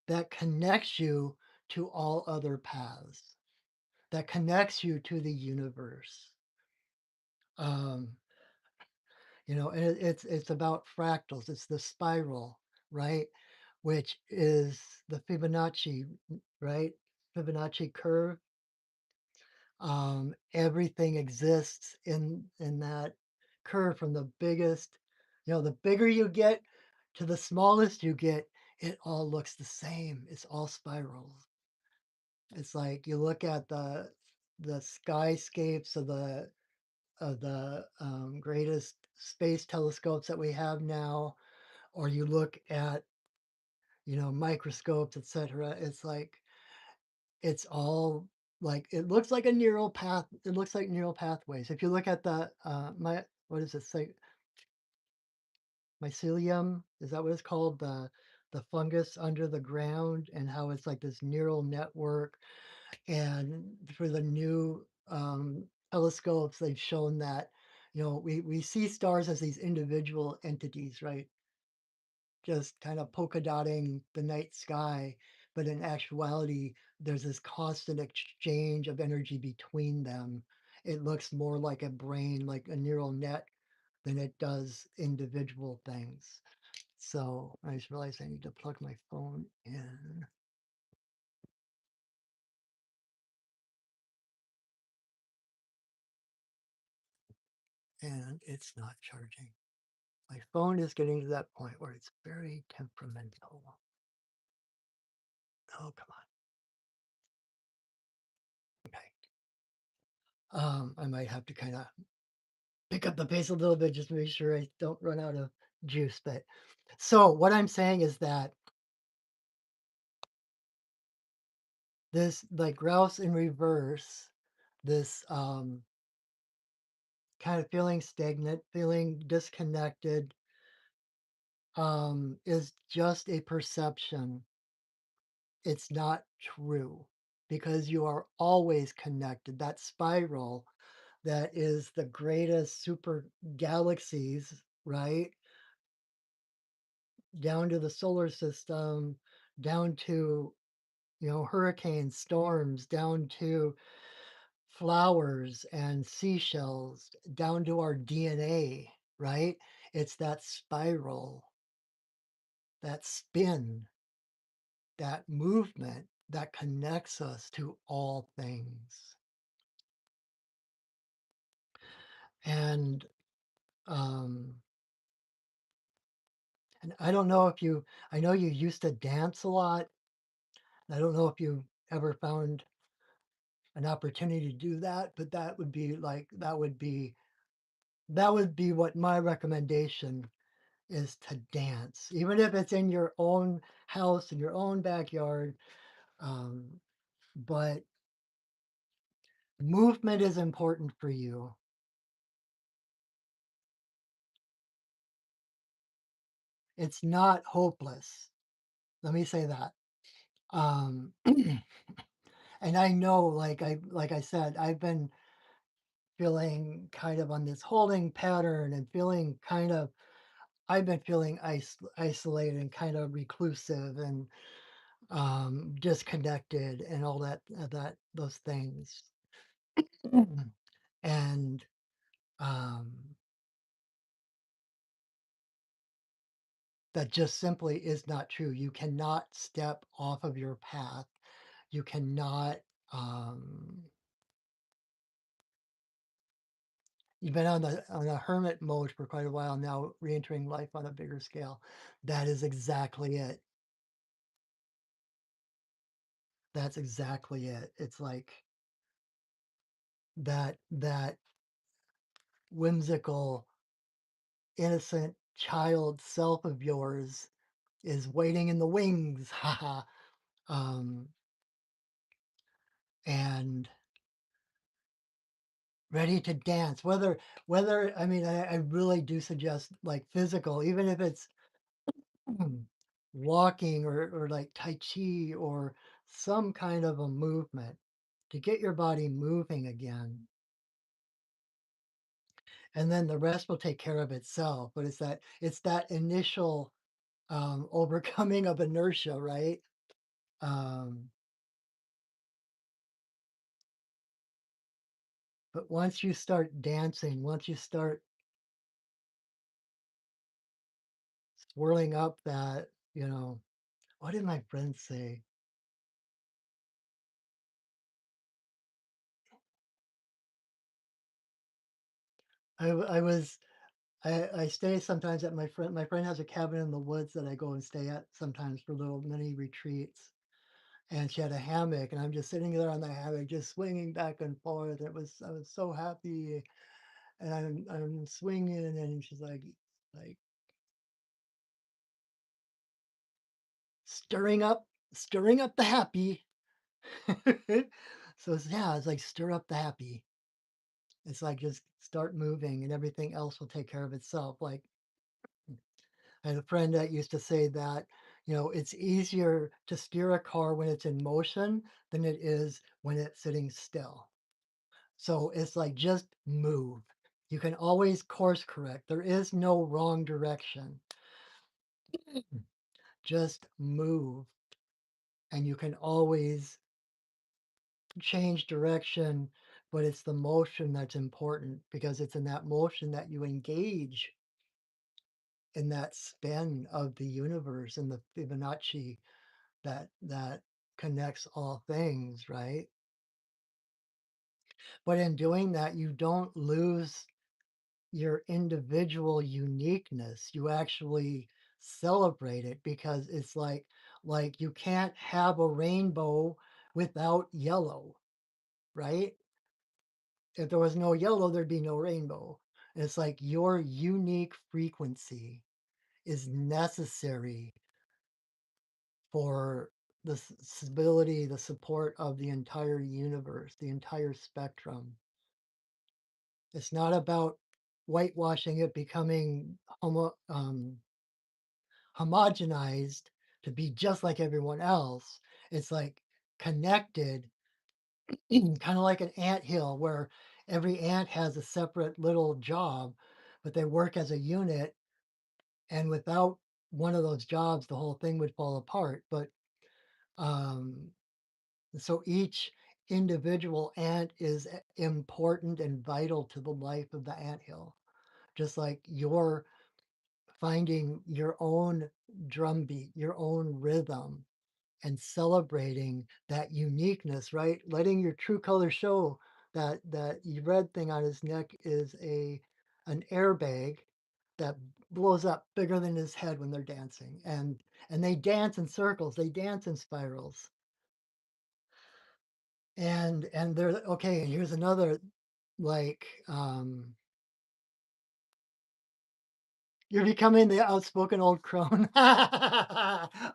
that connects you to all other paths, that connects you to the universe. Um, and it's about fractals. It's the spiral, right? Which is the Fibonacci, right? Fibonacci curve. Everything exists in that curve from the biggest, the bigger you get to the smallest you get, it all looks the same. It's all spirals. It's like you look at the skyscapes of the greatest space telescopes that we have now, or you look at microscopes, etc. It's like it's all like it looks like a neural path. It looks like neural pathways. If you look at the my what is it say mycelium? Is that what it's called? The fungus under the ground and how it's like this neural network. And for the new telescopes, they've shown that we see stars as these individual entities, right? Just kind of polka dotting the night sky. But in actuality, there's this constant exchange of energy between them. It looks more like a brain, like a neural net, than it does individual things. So I just realized I need to plug my phone in, and it's not charging. My phone is getting to that point where it's very temperamental. Oh, come on. Okay. I might have to kind of pick up the pace a little bit just to make sure I don't run out of juice. But so what I'm saying is that this like grouse in reverse, this kind of feeling stagnant, feeling disconnected, is just a perception. It's not true because you are always connected. That spiral that is the greatest super galaxies, right? Down to the solar system, down to hurricanes, storms, down to flowers and seashells, down to our DNA, right? It's that spiral, that spin, that movement that connects us to all things. And um and I don't know if I know you used to dance a lot. I don't know if you ever found an opportunity to do that, but that would be what my recommendation is, to dance, even if it's in your own house, in your own backyard. Um, but movement is important for you. It's not hopeless. Let me say that. And I know, like I said, I've been feeling kind of on this holding pattern and feeling kind of I've been feeling isolated and kind of reclusive and disconnected and all that those things. And um, that just simply is not true. You cannot step off of your path. You cannot. Um, you've been on a hermit mode for quite a while now, re-entering life on a bigger scale. That is exactly it. That's exactly it. It's like that whimsical, innocent child self of yours is waiting in the wings, haha, um, and ready to dance. Whether I mean, I really do suggest like physical, even if it's walking or like Tai Chi or some kind of a movement to get your body moving again. and then the rest will take care of itself. But it's that initial overcoming of inertia, right? Um, but once you start dancing, once you start swirling up that, what did my friend say? I was I stay sometimes at my friend has a cabin in the woods that I go and stay at sometimes for little mini retreats. And she had a hammock, and I'm just sitting there on the hammock, just swinging back and forth. I was so happy, and I'm swinging, and she's like stirring up, stirring up the happy. So yeah, it's like stir up the happy. It's like just start moving, and everything else will take care of itself. Like I had a friend that used to say that, it's easier to steer a car when it's in motion than it is when it's sitting still. So it's like just move. You can always course correct. There is no wrong direction. Just move. And you can always change direction, but it's the motion that's important because it's in that motion that you engage in that spin of the universe and the Fibonacci that connects all things, right? But in doing that, you don't lose your individual uniqueness. You actually celebrate it because it's like you can't have a rainbow without yellow, right? If there was no yellow, there'd be no rainbow. And it's like your unique frequency is necessary for the stability, the support of the entire universe, the entire spectrum. It's not about whitewashing it, becoming homogenized to be just like everyone else. It's like connected, kind of like an ant hill where every ant has a separate little job, but they work as a unit. And without one of those jobs, the whole thing would fall apart. But um, so each individual ant is important and vital to the life of the ant hill, just like you're finding your own drumbeat, your own rhythm, and celebrating that uniqueness, right? Letting your true color show. That red thing on his neck is a an airbag that blows up bigger than his head when they're dancing. And they dance in circles, they dance in spirals. And they're okay, and here's another like you're becoming the outspoken old crone.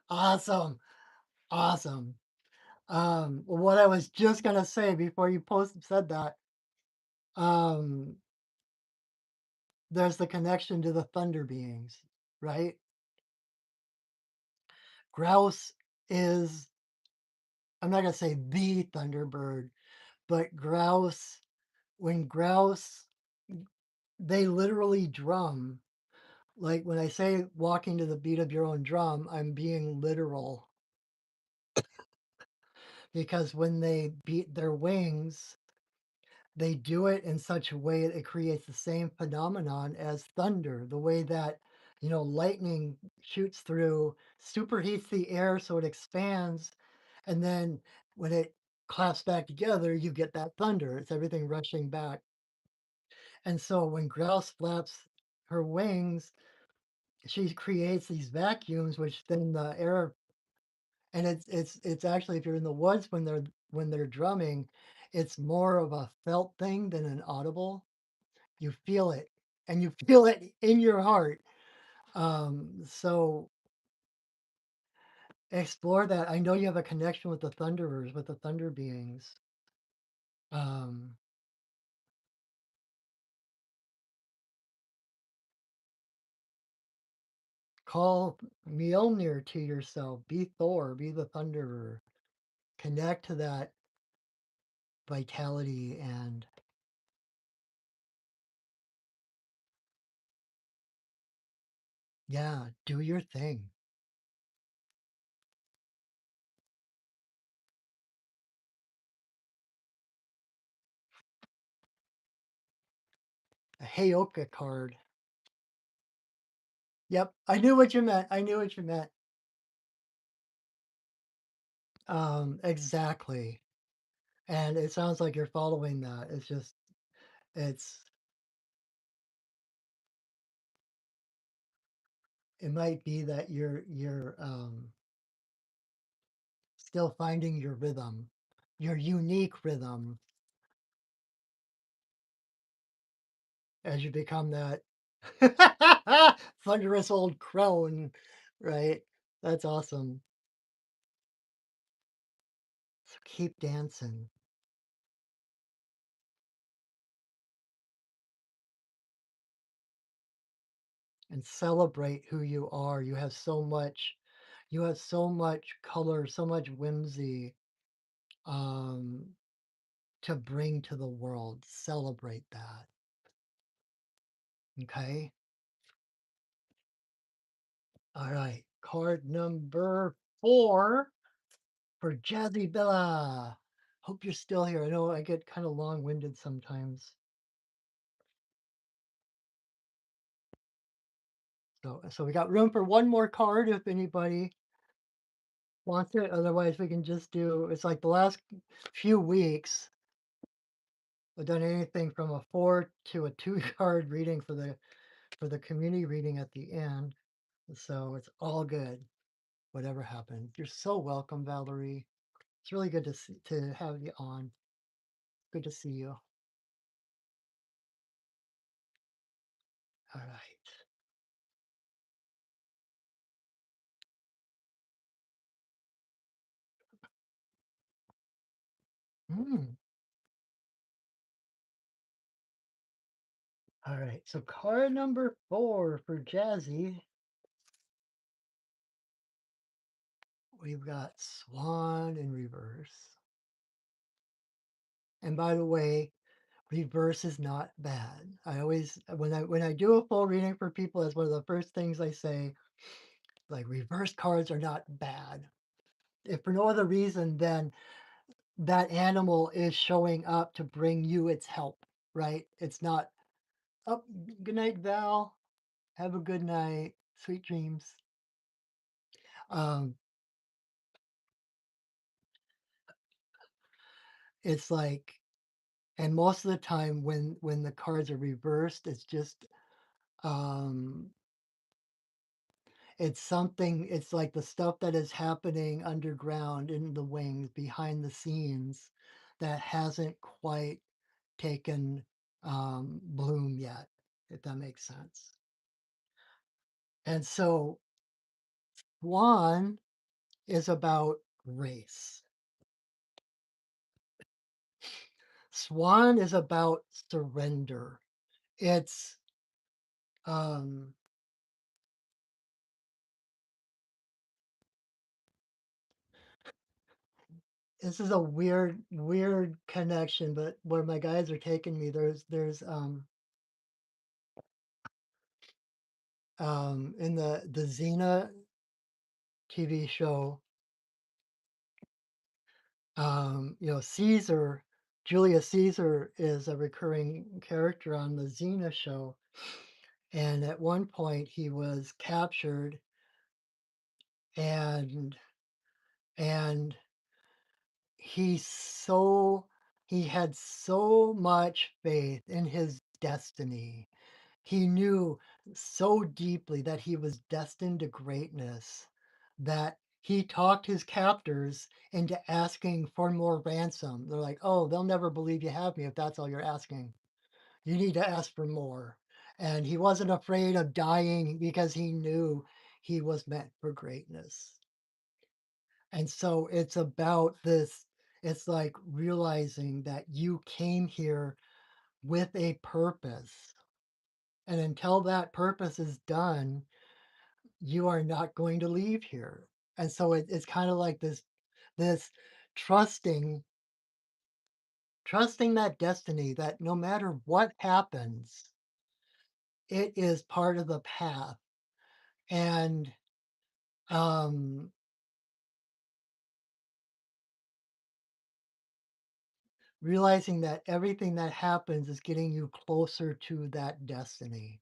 Awesome. Awesome. Well, what I was just gonna say before you said that, um, there's the connection to the thunder beings, right? Grouse is, I'm not gonna say the thunderbird, but grouse, when grouse, they literally drum. Like when I say walking to the beat of your own drum, I'm being literal because when they beat their wings, they do it in such a way that it creates the same phenomenon as thunder, the way that, lightning shoots through, superheats the air so it expands, and then when it claps back together, you get that thunder. It's everything rushing back. And so when grouse flaps her wings, she creates these vacuums, which then the air, and it's actually, if you're in the woods when they're drumming, it's more of a felt thing than an audible. You feel it, and you feel it in your heart. So explore that. I know you have a connection with the thunderers, with the thunder beings. Um, Call Mjolnir to yourself. Be Thor. Be the thunderer. Connect to that vitality and Yeah, do your thing. A Heyoka card. Yep, I knew what you meant. I knew what you meant. Exactly. And it sounds like you're following that. It's just it's it might be that you're still finding your rhythm, your unique rhythm as you become that thunderous old crone, right? That's awesome. So keep dancing and celebrate who you are. You have so much color, so much whimsy um, to bring to the world. Celebrate that. Okay. All right. Card number 4 for Jazzy Bella. Hope you're still here. I know I get kind of long winded sometimes. So we got room for one more card if anybody wants it. Otherwise, we can just do it's like the last few weeks. I've done anything from a 4 to a 2 card reading for the community reading at the end. So it's all good, whatever happens. You're so welcome, Valerie. It's really good to have you on. Good to see you. All right. Mm, all right. So card number 4 for Jazzy. We've got Swan in reverse. And by the way, reverse is not bad. I always when I do a full reading for people, that's one of the first things I say. Like reverse cards are not bad. If for no other reason than that animal is showing up to bring you its help, right? It's not, oh, good night, Val. Have a good night. Sweet dreams. Um, it's like, and most of the time when the cards are reversed, it's just um it's something, it's like the stuff that is happening underground in the wings behind the scenes that hasn't quite taken bloom yet, if that makes sense. And so one is about race. Swan is about surrender. It's um this is a weird connection, but where my guys are taking me, there's in the Xena TV show, you know, Caesar, Julius Caesar is a recurring character on the Xena show. And at one point he was captured and and he he had so much faith in his destiny. He knew so deeply that he was destined to greatness that he talked his captors into asking for more ransom. They're like, "Oh, they'll never believe you have me if that's all you're asking. You need to ask for more." And he wasn't afraid of dying because he knew he was meant for greatness. And so it's about this, it's like realizing that you came here with a purpose. And until that purpose is done, you are not going to leave here. And so it's kind of like this trusting, trusting that destiny that no matter what happens, it is part of the path And um, realizing that everything that happens is getting you closer to that destiny.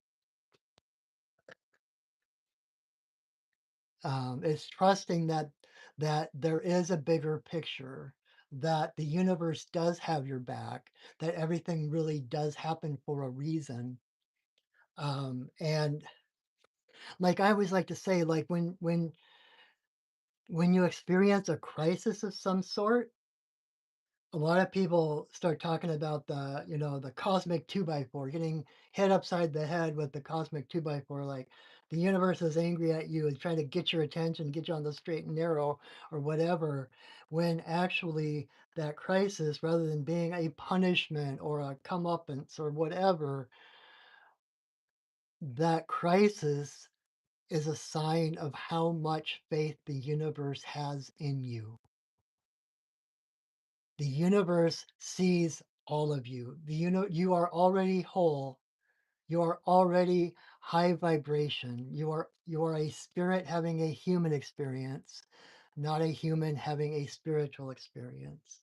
It's trusting that there is a bigger picture, that the universe does have your back, that everything really does happen for a reason. And like I always like to say, like when you experience a crisis of some sort, a lot of people start talking about the cosmic two by four, getting hit upside the head with the cosmic two by four, like the universe is angry at you and trying to get your attention, get you on the straight and narrow or whatever, when actually that crisis, rather than being a punishment or a comeuppance or whatever, that crisis is a sign of how much faith the universe has in you. The universe sees all of you. You are already whole. You are already high vibration. You are a spirit having a human experience, not a human having a spiritual experience.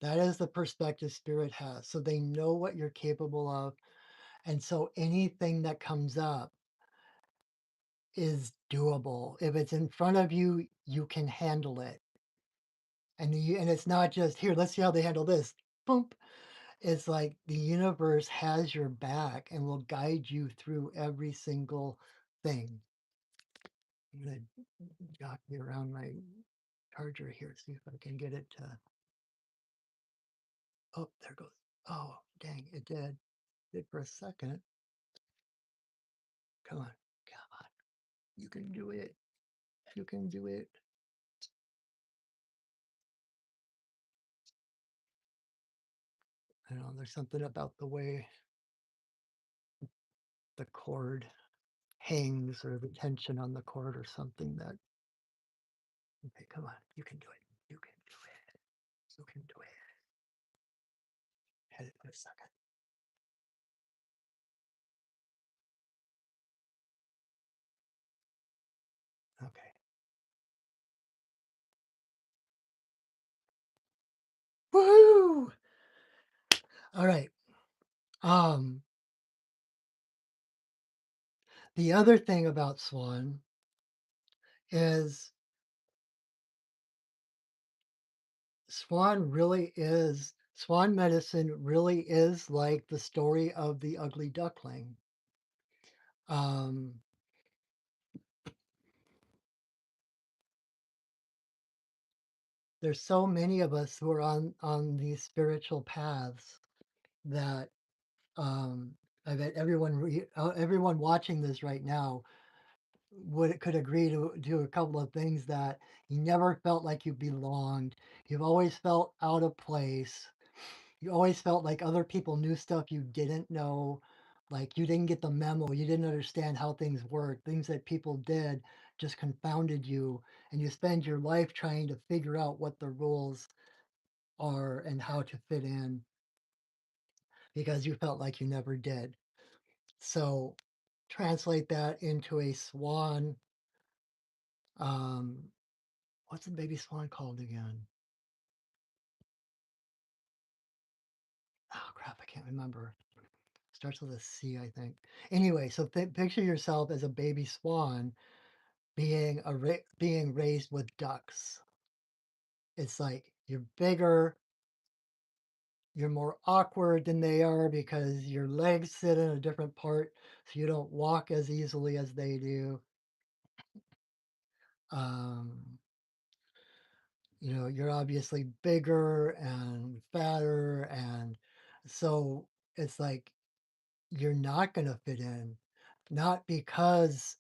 That is the perspective spirit has. So they know what you're capable of. And so anything that comes up is doable. If it's in front of you, you can handle it. And it's not just here, let's see how they handle this. Boom. It's like the universe has your back and will guide you through every single thing. I'm gonna jockey around my charger here, see if I can get it to. Oh, there it goes. Oh, dang, it did. Did for a second. Come on, come on. You can do it. You can do it. I don't know. There's something about the way the cord hangs or the tension on the cord or something that. Okay, come on. You can do it. You can do it. You can do it. Hit it for a second. Okay. Woohoo! All right. Um, the other thing about is Swan medicine really is like the story of the ugly duckling. Um, there's so many of us who are on these spiritual paths that um, I bet everyone watching this right now would could agree to a couple of things, that you never felt like you belonged. You've always felt out of place. You always felt like other people knew stuff you didn't know. Like you didn't get the memo. You didn't understand how things work. Things that people did just confounded you. And you spend your life trying to figure out what the rules are and how to fit in because you felt like you never did. So translate that into a swan. Um, what's the baby swan called again? Oh crap, I can't remember. Starts with a C, I think. Anyway, so picture yourself as a baby swan being raised with ducks. It's like you're bigger, you're more awkward than they are because your legs sit in a different part, so you don't walk as easily as they do. Um, you're obviously bigger and fatter, and so it's like you're not going to fit in, not because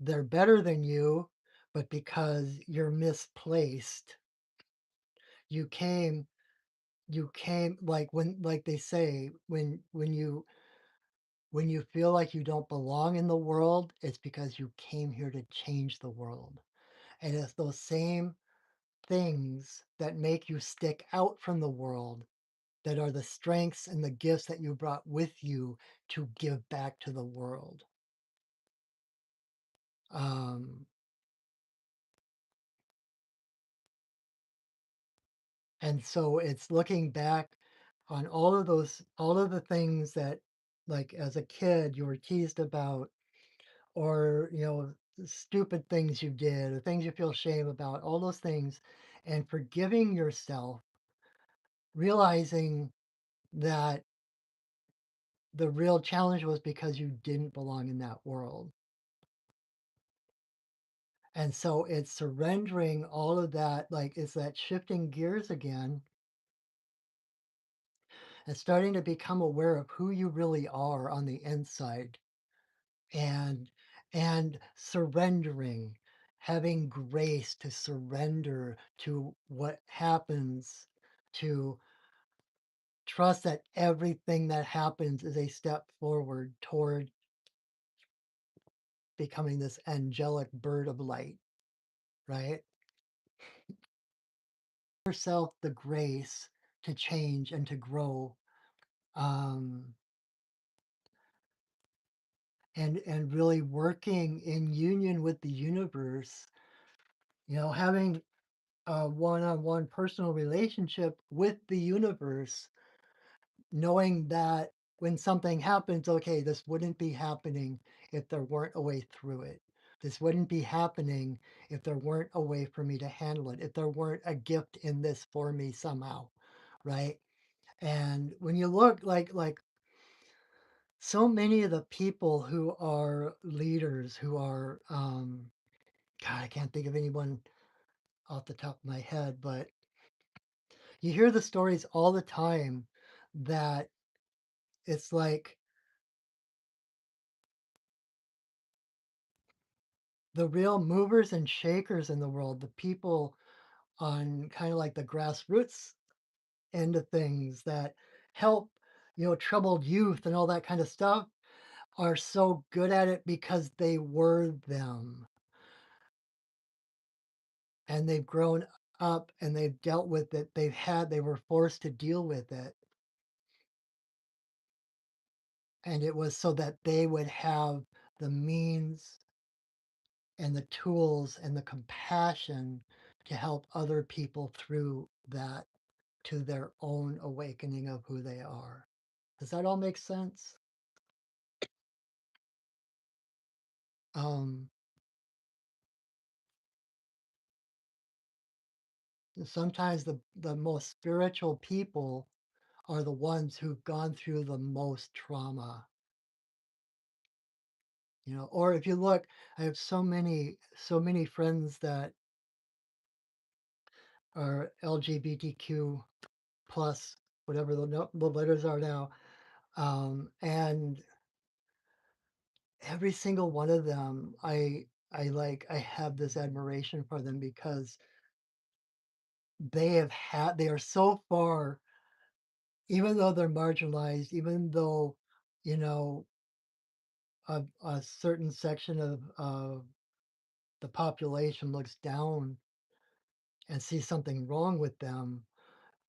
they're better than you, but because you're misplaced. You came you came like like they say, when you feel like you don't belong in the world, it's because you came here to change the world. And it's those same things that make you stick out from the world that are the strengths and the gifts that you brought with you to give back to the world. Um, and so it's looking back on all of the things that, like, as a kid, you were teased about, or, stupid things you did, or things you feel shame about, all those things, and forgiving yourself, realizing that the real challenge was because you didn't belong in that world. And so it's surrendering all of that, like, it's that shifting gears again and starting to become aware of who you really are on the inside, and surrendering, having grace to surrender to what happens, to trust that everything that happens is a step forward toward becoming this angelic bird of light, right? Yourself the grace to change and to grow, um, and really working in union with the universe, having a one-on-one personal relationship with the universe, knowing that when something happens, okay, this wouldn't be happening if there weren't a way through it. This wouldn't be happening if there weren't a way for me to handle it, if there weren't a gift in this for me somehow, right? And when you look, like so many of the people who are leaders, who are God, I can't think of anyone off the top of my head, but you hear the stories all the time that it's like the real movers and shakers in the world, the people on kind of like the grassroots end of things that help, troubled youth and all that kind of stuff, are so good at it because they were them, and they've grown up and they've dealt with it. They were forced to deal with it. And it was so that they would have the means and the tools and the compassion to help other people through that, to their own awakening of who they are. Does that all make sense? Um, Sometimes the most spiritual people are the ones who've gone through the most trauma. Or if you look, I have so many friends that are LGBTQ plus, whatever the letters are now, and every single one of them, I have this admiration for them because they are so far, even though they're marginalized, even though, you know, a certain section of the population looks down and sees something wrong with them,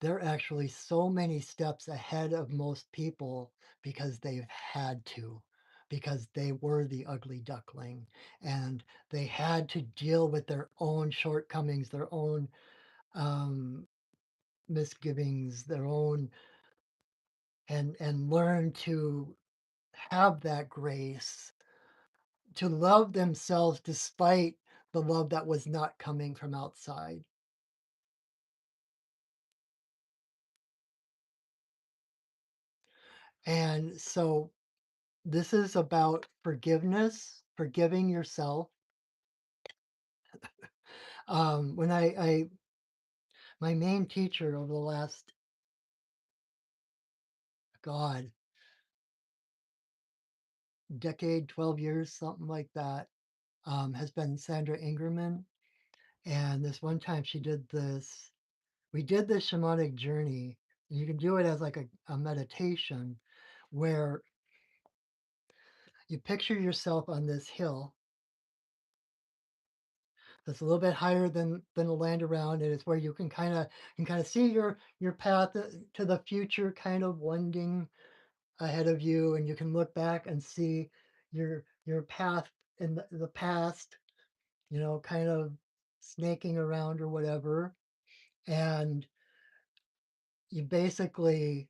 they're actually so many steps ahead of most people because they've had to, because they were the ugly duckling, and they had to deal with their own shortcomings, their own um, misgivings, their own, and learn to have that grace to love themselves despite the love that was not coming from outside. And so this is about forgiveness, forgiving yourself. When my main teacher over the last, God, decade, 12 years, something like that, has been Sandra Ingerman. And this one time we did this shamanic journey. You can do it as like a meditation where you picture yourself on this hill that's a little bit higher than the land around it. It's where you can kind of see your path to the future kind of winding ahead of you, and you can look back and see your path in the past, kind of snaking around or whatever. And you basically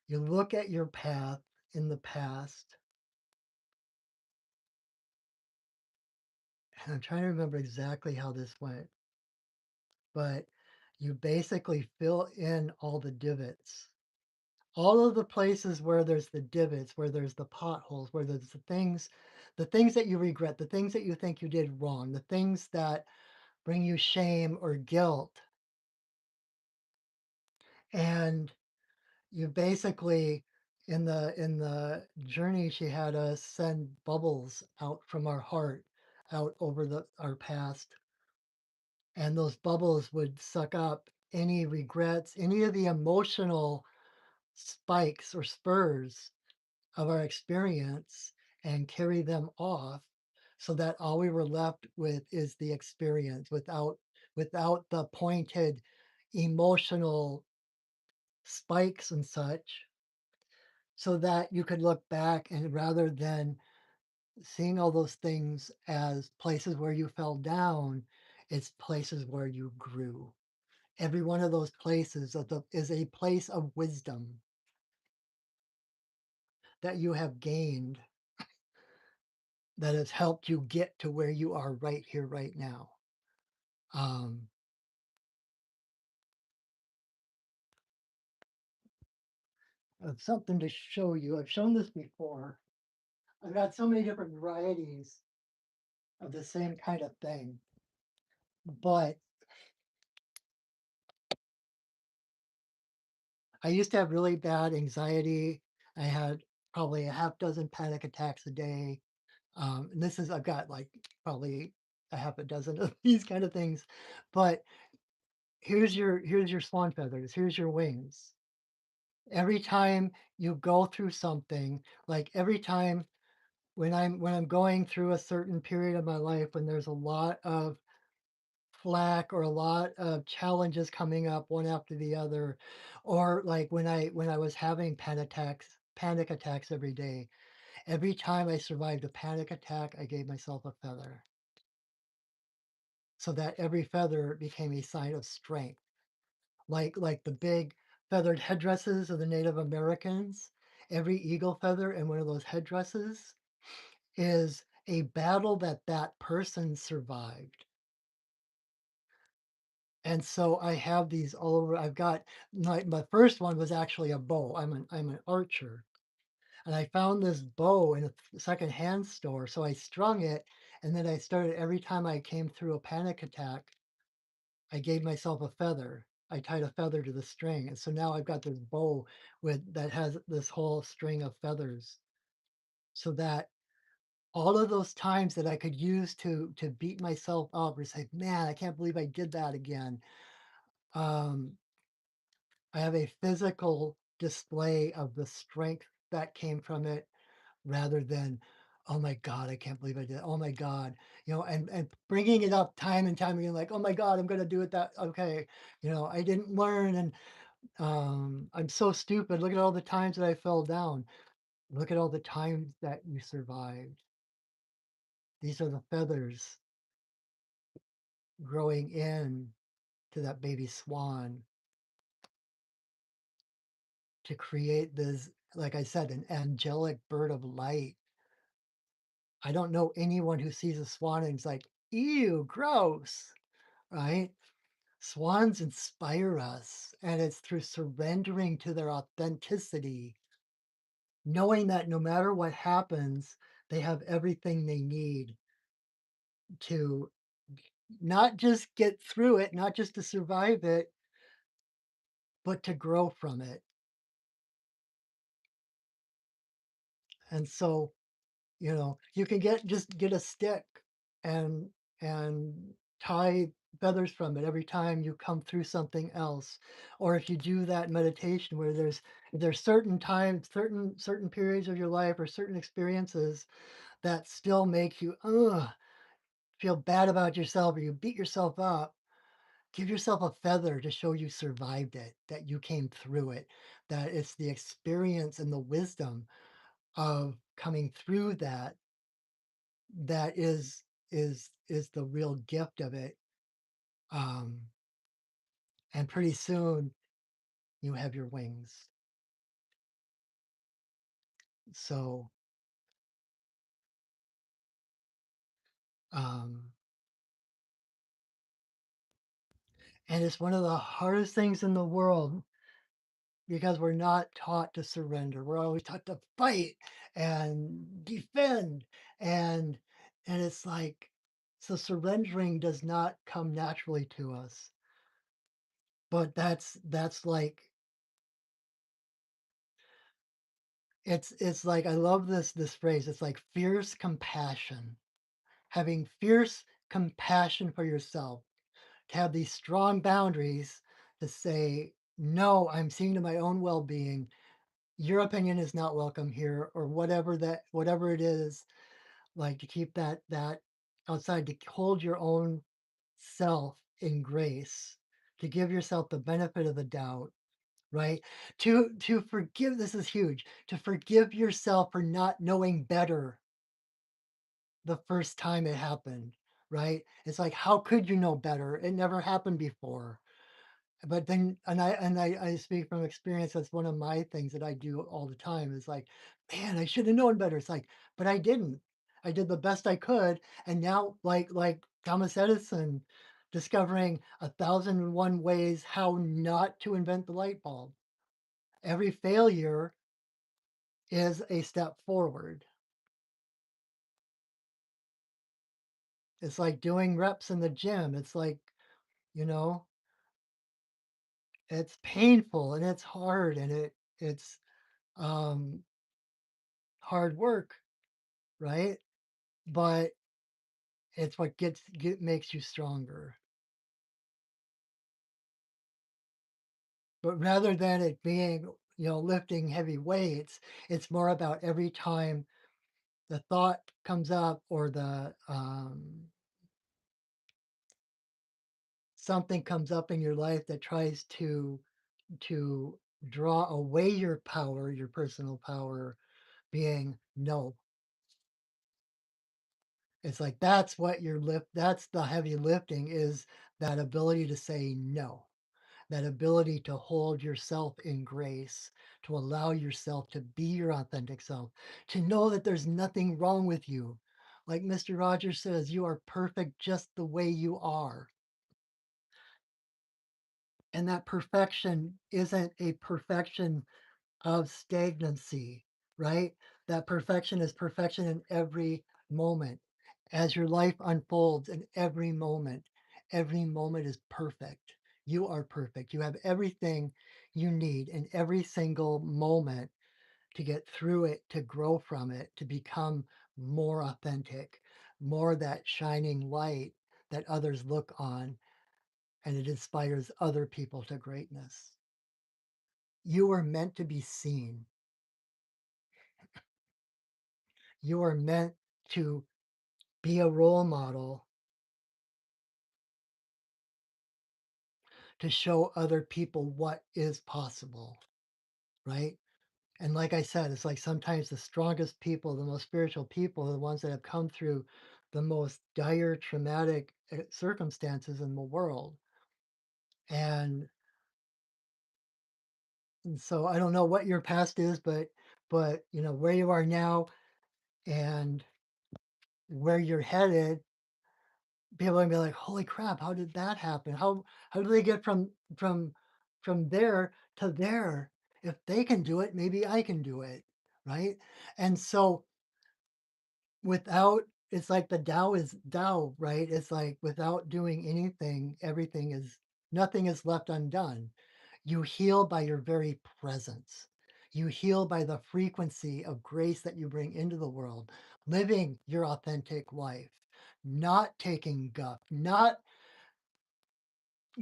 you look at your path in the past, and I'm trying to remember exactly how this went, but you basically fill in all the divots. All of the places where there's the divots, where there's the potholes, where there's the things that you regret, the things that you think you did wrong, the things that bring you shame or guilt. And you basically in the journey she had us send bubbles out from our heart out over the our past, and those bubbles would suck up any regrets, any of the emotional spikes or spurs of our experience, and carry them off, so that all we were left with is the experience without the pointed emotional spikes and such, so that you could look back, and rather than seeing all those things as places where you fell down, it's places where you grew. Every one of those places is a place of wisdom that you have gained, that has helped you get to where you are right here, right now. Um, something to show you. I've shown this before. I've got so many different varieties of the same kind of thing, but I used to have really bad anxiety. I had probably a half dozen panic attacks a day. And this is, I've got like probably a half a dozen of these kind of things. But here's your swan feathers. Here's your wings. Every time you go through something, like every time when I'm going through a certain period of my life when there's a lot of flack or a lot of challenges coming up one after the other, or like when I was having panic attacks every day. Every time I survived a panic attack, I gave myself a feather, so that every feather became a sign of strength. Like the big feathered headdresses of the Native Americans, every eagle feather in one of those headdresses is a battle that person survived. And so I have these all over. I've got my first one was actually a bow. I'm an archer, and I found this bow in a secondhand store. So I strung it, and then I started every time I came through a panic attack, I gave myself a feather. I tied a feather to the string, and so now I've got this bow with that has this whole string of feathers, so that all of those times that I could use to beat myself up or say, "Man, I can't believe I did that again." Um, I have a physical display of the strength that came from it, rather than, "Oh my god, I can't believe I did. Oh my god," and bringing it up time and time again, like, "Oh my god, I'm gonna do it that okay, I didn't learn, and I'm so stupid. Look at all the times that I fell down. Look at all the times that you survived. These are the feathers growing in to that baby swan to create this, like I said, an angelic bird of light." I don't know anyone who sees a swan and is like, "Ew, gross," right? Swans inspire us, and it's through surrendering to their authenticity, knowing that no matter what happens, they have everything they need to not just get through it, not just to survive it, but to grow from it. And so, you can get a stick and tie feathers from it every time you come through something else. Or if you do that meditation where there's certain times, certain periods of your life or certain experiences that still make you feel bad about yourself, or you beat yourself up, give yourself a feather to show you survived it, that you came through it, that it's the experience and the wisdom of coming through that that is the real gift of it. Um, and pretty soon you have your wings. So, um, and it's one of the hardest things in the world because we're not taught to surrender. We're always taught to fight and defend, and it's like, so surrendering does not come naturally to us. But that's like, it's like, I love this phrase. It's like fierce compassion. Having fierce compassion for yourself, to have these strong boundaries to say, no, I'm seeing to my own well-being. Your opinion is not welcome here, or whatever it is, like to keep that outside, to hold your own self in grace, to give yourself the benefit of the doubt, right? To forgive, this is huge, to forgive yourself for not knowing better the first time it happened, right? It's like, how could you know better? It never happened before. But then, I speak from experience. That's one of my things that I do all the time is like, man, I should have known better. It's like, but I didn't. I did the best I could. And now, like Thomas Edison discovering 1,001 ways how not to invent the light bulb. Every failure is a step forward. It's like doing reps in the gym. It's like, you know, it's painful and it's hard and it's um hard work, right? But it's what makes you stronger. But rather than it being, lifting heavy weights, it's more about every time the thought comes up, or the something comes up in your life that tries to draw away your power, your personal power, being no. It's like that's what your lift that's the heavy lifting, is that ability to say no. That ability to hold yourself in grace, to allow yourself to be your authentic self, to know that there's nothing wrong with you. Like Mr. Rogers says, you are perfect just the way you are. And that perfection isn't a perfection of stagnancy, right? That perfection is perfection in every moment. As your life unfolds, in every moment is perfect. You are perfect. You have everything you need in every single moment to get through it, to grow from it, to become more authentic, more that shining light that others look on, and it inspires other people to greatness. You are meant to be seen. You are meant to be a role model, to show other people what is possible, right? And like I said, it's like sometimes the strongest people, the most spiritual people, are the ones that have come through the most dire, traumatic circumstances in the world. And, so I don't know what your past is, but where you are now and where you're headed, people are gonna be like, "Holy crap, how did that happen? How do they get from there to there? If they can do it, maybe I can do it." Right? And so, without it's like the Tao is Tao, right? It's like without doing anything, nothing is left undone. You heal by your very presence. You heal by the frequency of grace that you bring into the world, living your authentic life, not taking guff, not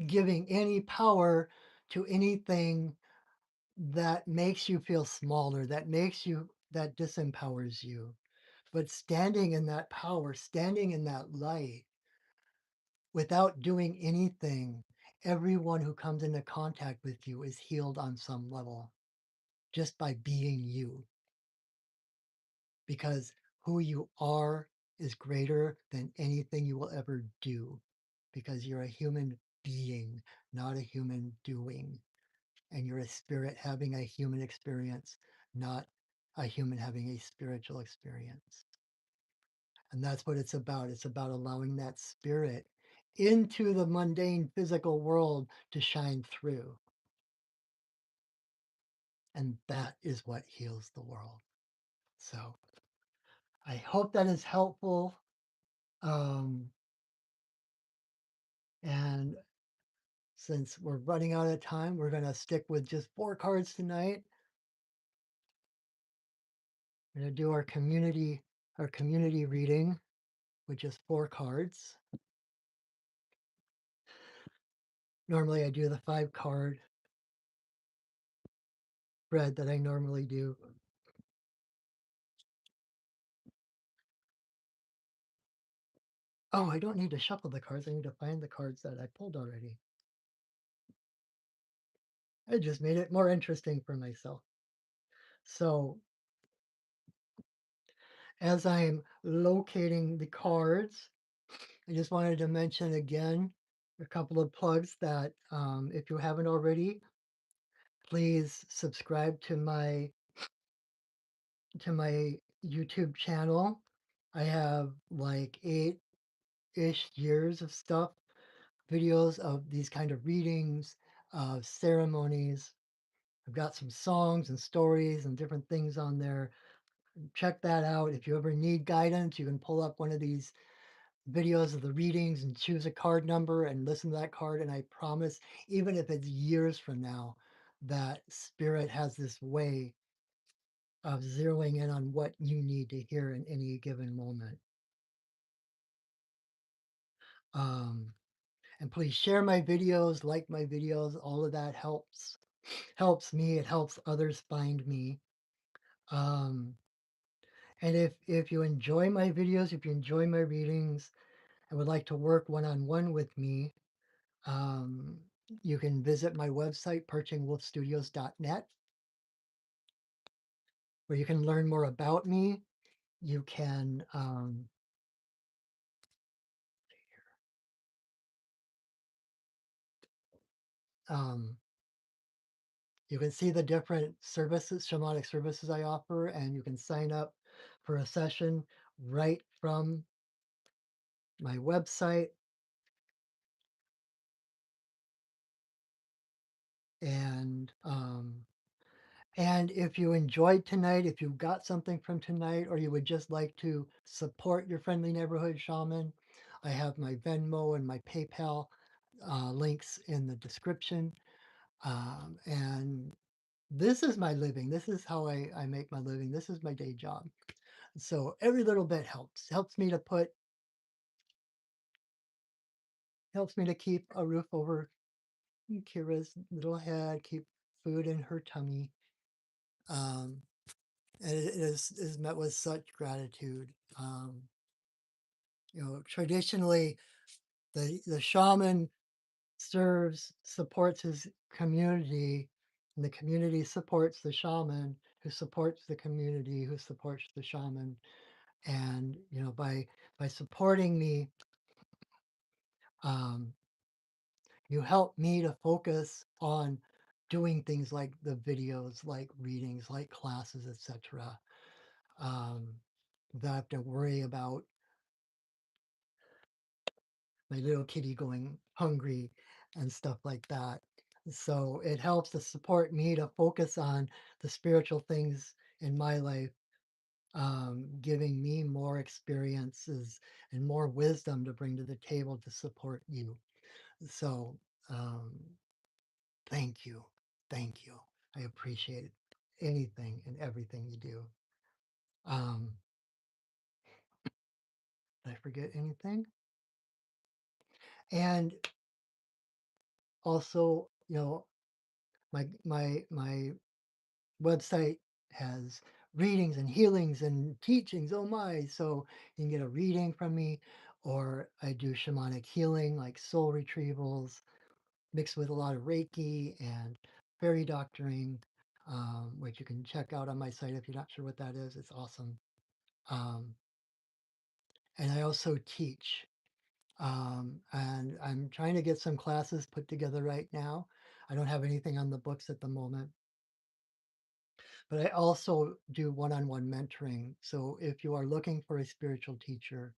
giving any power to anything that makes you feel smaller, that disempowers you, but standing in that power, standing in that light without doing anything. Everyone who comes into contact with you is healed on some level just by being you, because who you are is greater than anything you will ever do because you're a human being, not a human doing. And you're a spirit having a human experience, not a human having a spiritual experience. And that's what it's about. It's about allowing that spirit into the mundane physical world to shine through. And that is what heals the world. So I hope that is helpful. Um, and since we're running out of time, we're going to stick with just 4 cards tonight. We're going to do our community reading with just 4 cards. Normally I do the 5 card spread that I normally do. Oh, I don't need to shuffle the cards. I need to find the cards that I pulled already. I just made it more interesting for myself. So as I'm locating the cards, I just wanted to mention again a couple of plugs that if you haven't already, please subscribe to my YouTube channel. I have like 8-ish years of stuff, videos of these kind of readings, ceremonies. I've got some songs and stories and different things on there. Check that out. If you ever need guidance, you can pull up one of these videos of the readings and choose a card number and listen to that card. And I promise, even if it's years from now, that spirit has this way of zeroing in on what you need to hear in any given moment. Um, and please share my videos, like my videos. All of that helps me. It helps others find me. Um, and if you enjoy my videos, if you enjoy my readings, and would like to work one-on-one with me, um, you can visit my website, perchingwolfstudios.net, where you can learn more about me. You can um, you can see the different services, shamanic services I offer, and you can sign up for a session right from my website. And if you enjoyed tonight, if you got something from tonight, or you would just like to support your friendly neighborhood shaman, I have my Venmo and my PayPal links in the description. And this is my living. This is how I make my living. This is my day job. So every little bit helps. Helps me to keep a roof over Kira's little head, keep food in her tummy. Um, and it is met with such gratitude. Um, Traditionally, the shaman supports his community, and the community supports the shaman, who supports the community, who supports the shaman. And by supporting me, um, you help me to focus on doing things like the videos, like readings, like classes, etc. Um, that I have to worry about my little kitty going hungry and stuff like that. So it helps to support me to focus on the spiritual things in my life, giving me more experiences and more wisdom to bring to the table to support you. So um, thank you. Thank you. I appreciate anything and everything you do. Um, did I forget anything? And also, my website has readings and healings and teachings. Oh my. So you can get a reading from me, or I do shamanic healing like soul retrievals mixed with a lot of Reiki and fairy doctoring, which you can check out on my site if you're not sure what that is. It's awesome. Um, and I also teach. And I'm trying to get some classes put together right now. I don't have anything on the books at the moment, but I also do one-on-one mentoring. So if you are looking for a spiritual teacher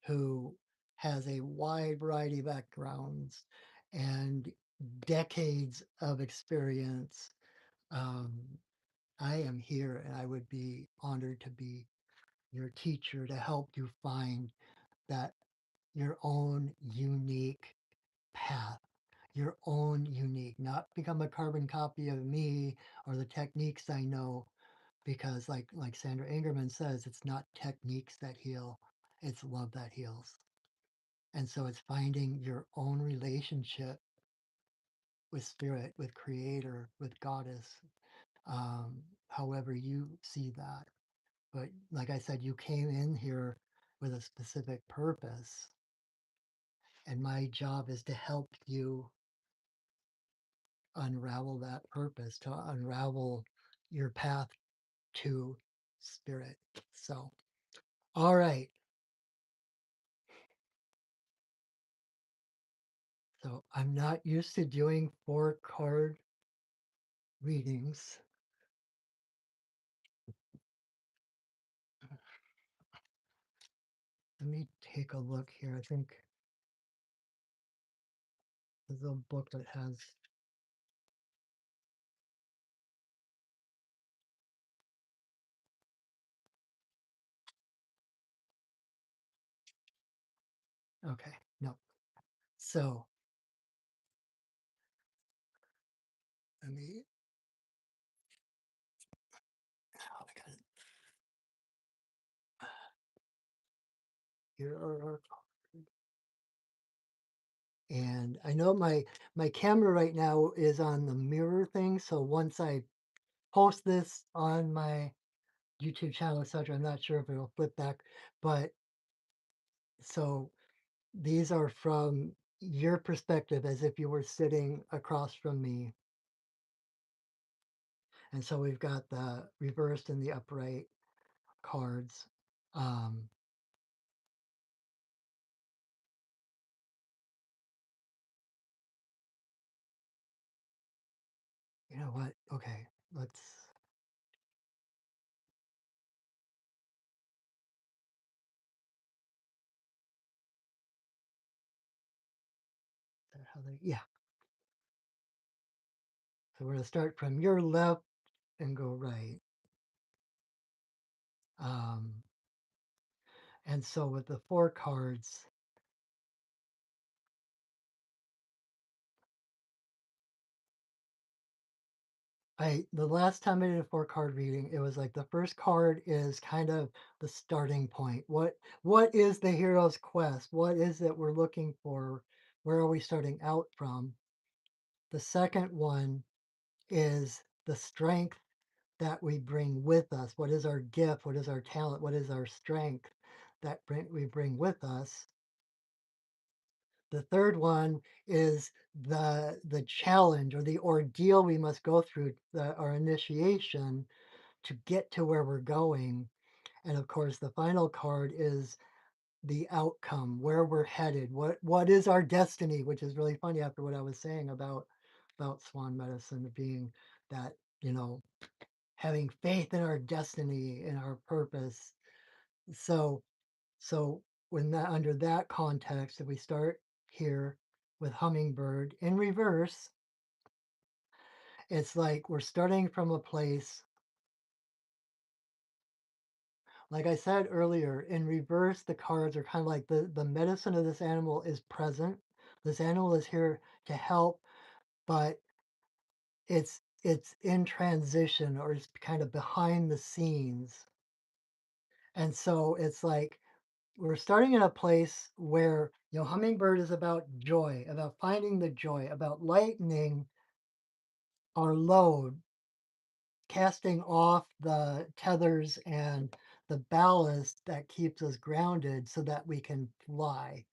who has a wide variety of backgrounds and decades of experience, um, I am here and I would be honored to be your teacher to help you find that your own unique path, your own unique, not become a carbon copy of me or the techniques I know, because like Sandra Ingerman says, it's not techniques that heal, it's love that heals. And so it's finding your own relationship with spirit, with creator, with goddess, um, however you see that. But like I said, you came in here with a specific purpose, and my job is to help you unravel that purpose, to unravel your path to spirit. So, all right. So I'm not used to doing 4 card readings. Let me take a look here. I think there's a book that has, okay, no. So let me, oh, I got it. Here are our, and I know my camera right now is on the mirror thing. So once I post this on my YouTube channel, etc., I'm not sure if it'll flip back, but so these are from your perspective as if you were sitting across from me. And so we've got the reversed and the upright cards. Um, you know what? Okay, let's. How they, yeah. So we're going to start from your left and go right. Um, and so with the 4 cards, the last time I did a 4 card reading, it was like the first card is kind of the starting point. What is the hero's quest? What is it we're looking for? Where are we starting out from? The second one is the strength that we bring with us. What is our gift? What is our talent? What is our strength that we bring with us? The third one is the challenge or the ordeal we must go through, our initiation to get to where we're going. And of course, the final card is the outcome, where we're headed, what is our destiny, which is really funny after what I was saying about swan medicine being that, you know, having faith in our destiny and our purpose. So so when that under that context, if we start here with hummingbird in reverse, it's like we're starting from a place. Like I said earlier, in reverse, the cards are kind of like the medicine of this animal is present. This animal is here to help, but it's in transition or it's kind of behind the scenes. And so it's like we're starting in a place where, you know, hummingbird is about joy, about finding the joy, about lightening our load, casting off the tethers and the ballast that keeps us grounded so that we can fly.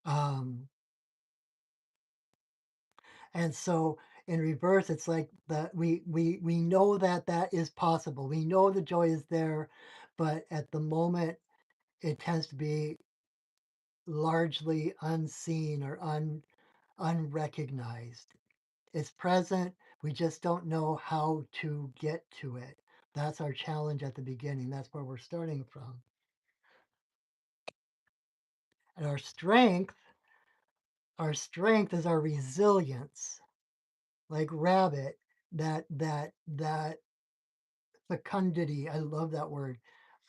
Um, and so in reverse, it's like that we know that that is possible. We know the joy is there, but at the moment it tends to be largely unseen or unrecognized. It's present, we just don't know how to get to it. That's our challenge at the beginning. That's where we're starting from. And our strength is our resilience. Like rabbit, that fecundity, I love that word.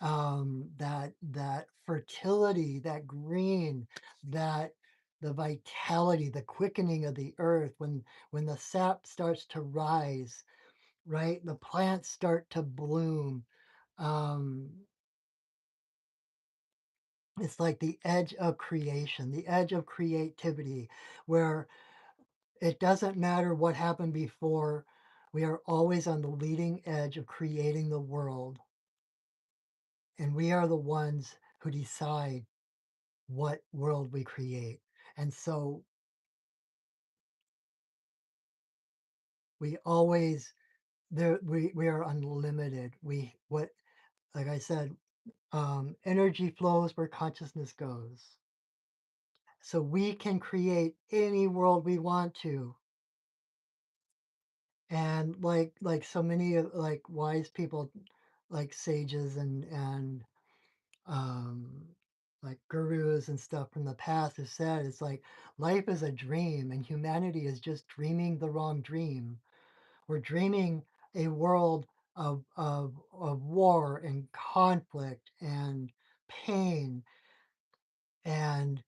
That fertility, that green, that the vitality, the quickening of the earth when the sap starts to rise, right? The plants start to bloom. Um, it's like the edge of creation, the edge of creativity, where it doesn't matter what happened before. We are always on the leading edge of creating the world. And we are the ones who decide what world we create. And so we always there we are unlimited. We what like I said, energy flows where consciousness goes. So we can create any world we want to. And like so many of like wise people like sages and um like gurus and stuff from the past have said it's like life is a dream and humanity is just dreaming the wrong dream. We're dreaming a world of war and conflict and pain, and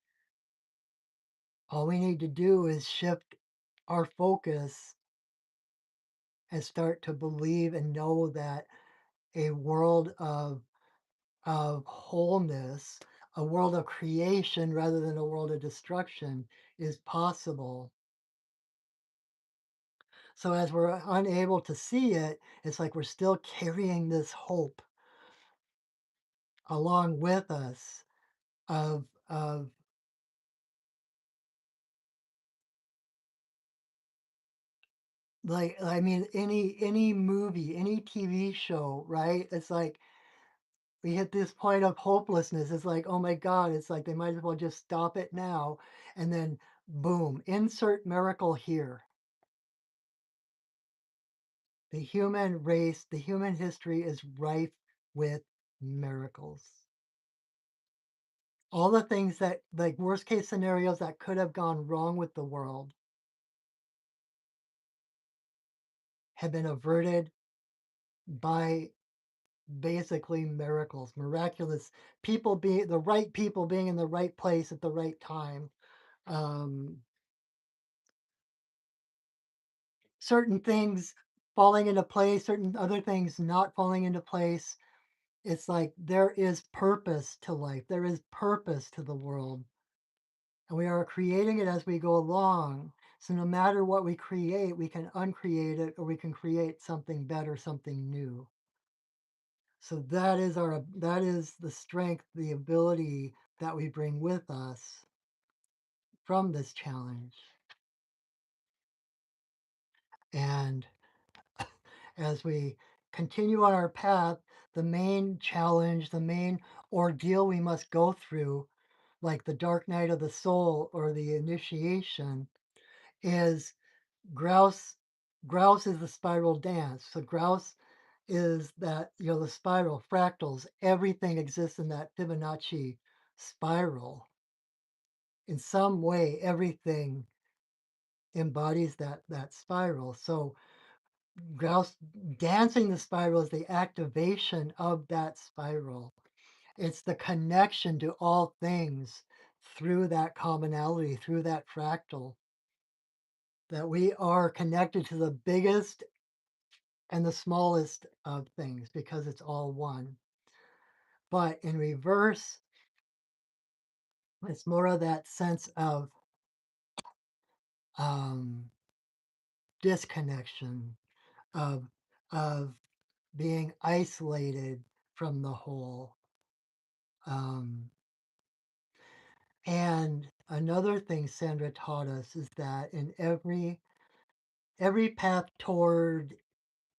all we need to do is shift our focus and start to believe and know that a world of wholeness, a world of creation rather than a world of destruction is possible. So as we're unable to see it, it's like we're still carrying this hope along with us of like I mean any movie, any TV show, right? It's like we hit this point of hopelessness. It's like, oh my God, it's like they might as well just stop it now. And then boom, insert miracle here. The human race, the human history is rife with miracles. All the things that, like worst case scenarios that could have gone wrong with the world, have been averted by basically miracles, miraculous people being in the right place at the right time. Um, certain things falling into place, certain other things not falling into place. It's like there is purpose to life, there is purpose to the world, and we are creating it as we go along. So no matter what we create, we can uncreate it or we can create something better, something new. So that is the strength, the ability that we bring with us from this challenge. And as we continue on our path, the main challenge, the main ordeal we must go through, like the dark night of the soul or the initiation, is grouse. Grouse is the spiral dance. So grouse is that, the spiral fractals, everything exists in that Fibonacci spiral. In some way, everything embodies that spiral. So grouse dancing the spiral is the activation of that spiral. It's the connection to all things through that commonality, through that fractal, that we are connected to the biggest and the smallest of things because it's all one. But in reverse, it's more of that sense of um, disconnection, of of being isolated from the whole. Um, and another thing Sandra taught us is that in every path toward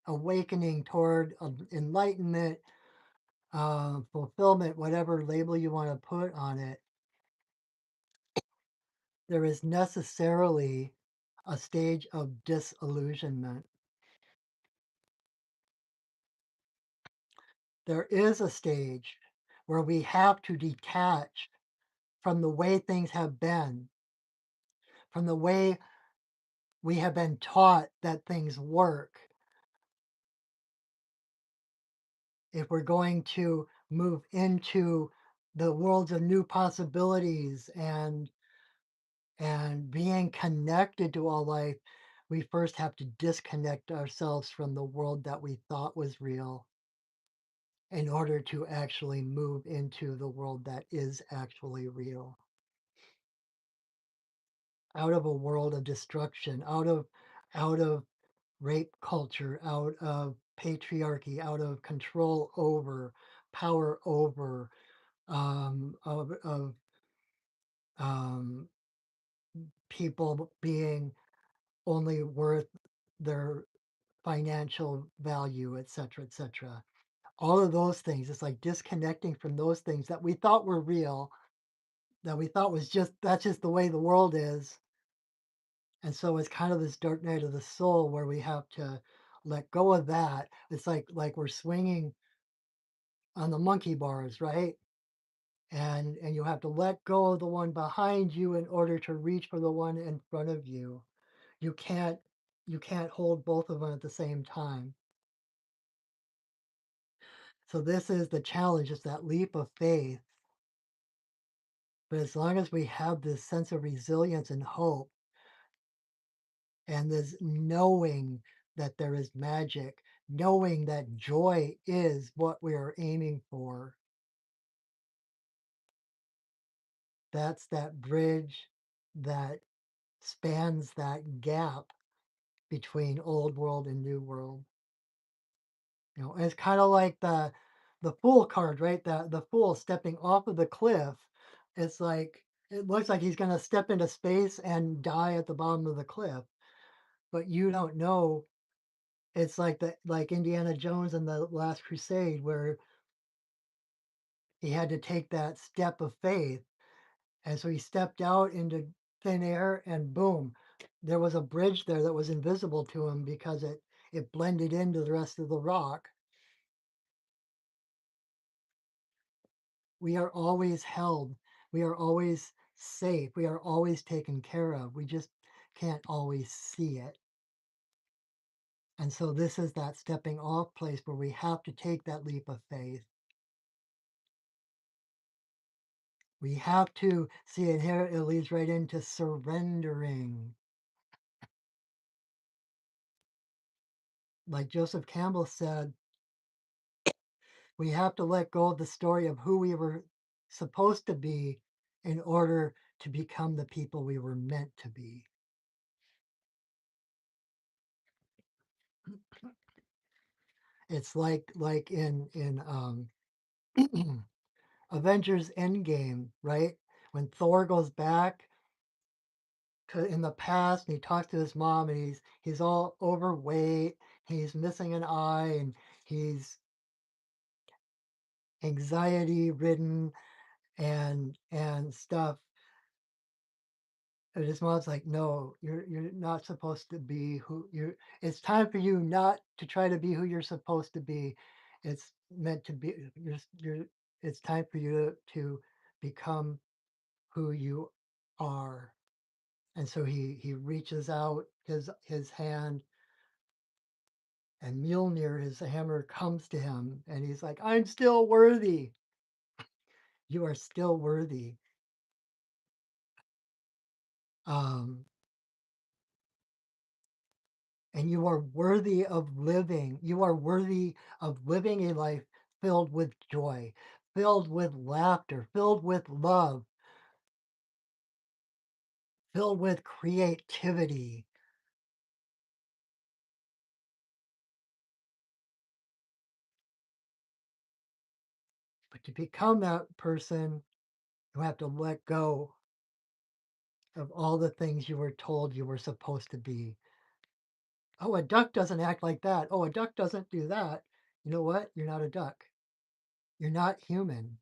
awakening, toward enlightenment, fulfillment, whatever label you want to put on it, there is necessarily a stage of disillusionment. There is a stage where we have to detach from the way things have been, from the way we have been taught that things work, if we're going to move into the worlds of new possibilities and being connected to all life, we first have to disconnect ourselves from the world that we thought was real in order to actually move into the world that is actually real. Out of a world of destruction, out of rape culture, out of patriarchy, out of control over, power over, of people being only worth their financial value, et cetera, et cetera. All of those things, it's like disconnecting from those things that we thought were real, that we thought was just that's just the way the world is. And so it's kind of this dark night of the soul where we have to let go of that. It's like we're swinging on the monkey bars, right? And you have to let go of the one behind you in order to reach for the one in front of you. You can't you can't hold both of them at the same time. So this is the challenge, it's that leap of faith. But as long as we have this sense of resilience and hope and this knowing that there is magic, knowing that joy is what we are aiming for, that's that bridge that spans that gap between old world and new world. And it's kind of like the fool card, right? The fool stepping off of the cliff. It's like it looks like he's going to step into space and die at the bottom of the cliff, but you don't know. It's like Indiana Jones in the Last Crusade, where he had to take that step of faith, and so he stepped out into thin air, and boom, there was a bridge there that was invisible to him because it blended into the rest of the rock. We are always held. We are always safe. We are always taken care of. We just can't always see it. And so this is that stepping off place where we have to take that leap of faith. We have to see it here. It leads right into surrendering. Like Joseph Campbell said, we have to let go of the story of who we were supposed to be in order to become the people we were meant to be. It's like in Avengers Endgame, right? When Thor goes back to in the past and he talks to his mom and he's all overweight, he's missing an eye, and he's anxiety ridden and stuff. And his mom's like, no, you're not supposed to be who you it's time for you not to try to be who you're supposed to be. It's meant to be you're it's time for you to become who you are. And so he reaches out his hand, and Mjolnir, his hammer, comes to him, and he's like, "I'm still worthy. You are still worthy. Um, and you are worthy of living. You are worthy of living a life filled with joy, filled with laughter, filled with love, filled with creativity." But to become that person, you have to let go of all the things you were told you were supposed to be. Oh, a duck doesn't act like that. Oh, a duck doesn't do that. You know what? You're not a duck. You're not human.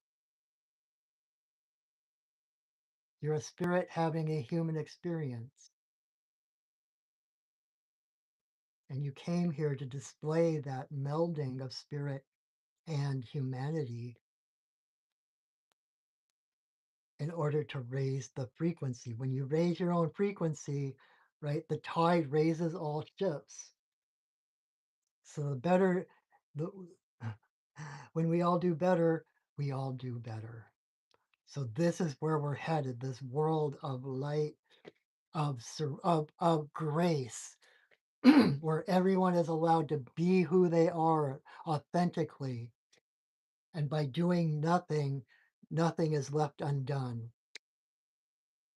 You're a spirit having a human experience. And you came here to display that melding of spirit and humanity in order to raise the frequency. When you raise your own frequency, right, the tide raises all ships. So the better, the, when we all do better, we all do better. So this is where we're headed, this world of light, of grace, where everyone is allowed to be who they are authentically. And by doing nothing, nothing is left undone.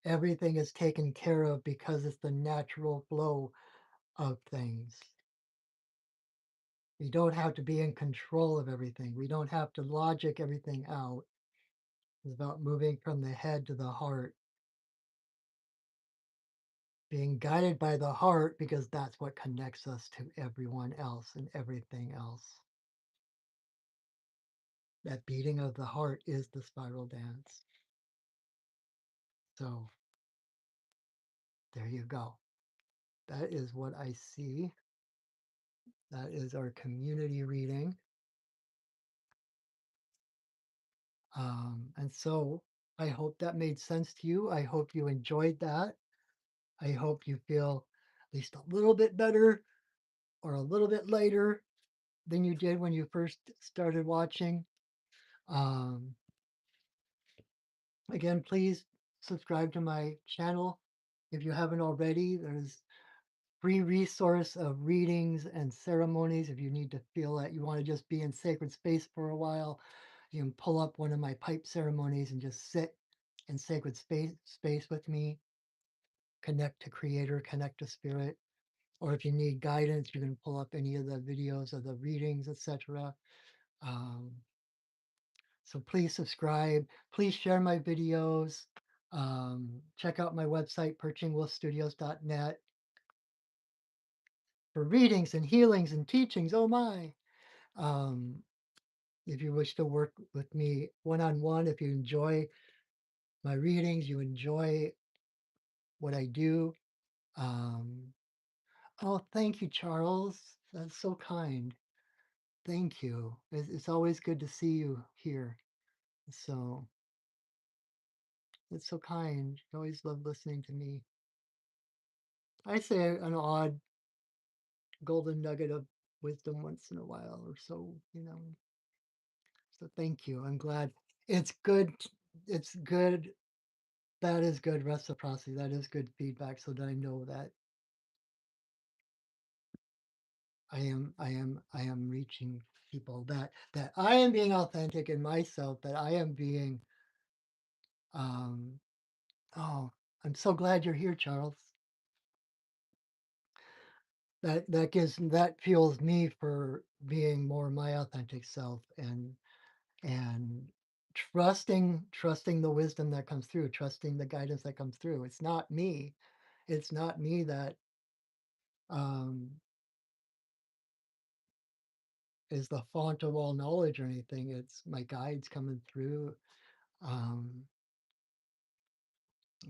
Everything is taken care of because it's the natural flow of things. We don't have to be in control of everything. We don't have to logic everything out. It's about moving from the head to the heart, being guided by the heart because that's what connects us to everyone else and everything else. That beating of the heart is the spiral dance. So there you go. That is what I see. That is our community reading. And so I hope that made sense to you. I hope you enjoyed that. I hope you feel at least a little bit better or a little bit lighter than you did when you first started watching. Um, Again, please subscribe to my channel if you haven't already. There's free resource of readings and ceremonies. If you need to feel that you want to just be in sacred space for a while, you can pull up one of my pipe ceremonies and just sit in sacred space with me, connect to creator, connect to spirit. Or if you need guidance, you can pull up any of the videos of the readings, etc. Um, so please subscribe. Please share my videos. Check out my website, perchingwolfstudios.net, for readings and healings and teachings. Oh my. Um, if you wish to work with me one on one, if you enjoy my readings, you enjoy what I do. Um, oh, thank you, Charles. That's so kind. Thank you. It's always good to see you here. So it's so kind. You always love listening to me. I say an odd golden nugget of wisdom once in a while or so, you know. So thank you. I'm glad. It's good. It's good. That is good reciprocity. That is good feedback so that I know that I am reaching people, that I am being authentic in myself, that I am being um oh, I'm so glad you're here, Charles. That fuels me for being more my authentic self, and trusting the wisdom that comes through, trusting the guidance that comes through. It's not me. It's not me that um is the font of all knowledge or anything. It's my guides coming through, um,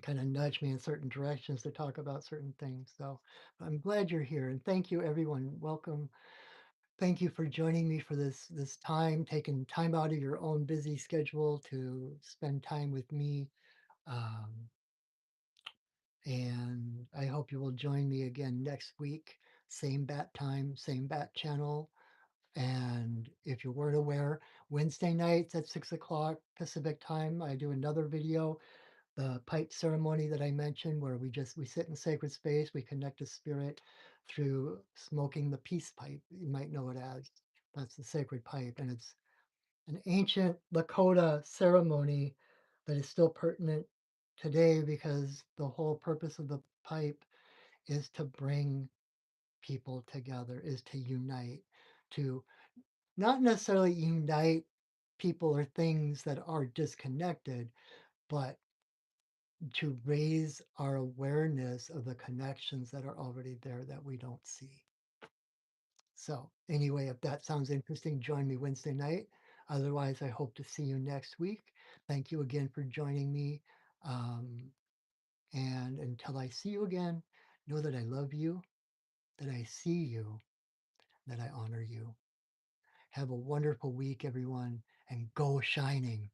kind of nudge me in certain directions to talk about certain things. So I'm glad you're here, and thank you, everyone. Welcome. Thank you for joining me for this time, taking time out of your own busy schedule to spend time with me. Um, and I hope you will join me again next week, same bat time, same bat channel. And if you weren't aware, Wednesday nights at 6 o'clock Pacific time, I do another video, the pipe ceremony that I mentioned, where we sit in sacred space, we connect to spirit through smoking the peace pipe. You might know it as. That's the sacred pipe, and it's an ancient Lakota ceremony that is still pertinent today because the whole purpose of the pipe is to bring people together, is to unite, to not necessarily unite people or things that are disconnected, but to raise our awareness of the connections that are already there that we don't see. So, anyway, if that sounds interesting, join me Wednesday night. Otherwise, I hope to see you next week. Thank you again for joining me. Um, and until I see you again, know that I love you, that I see you, that I honor you. Have a wonderful week, everyone, and go shining.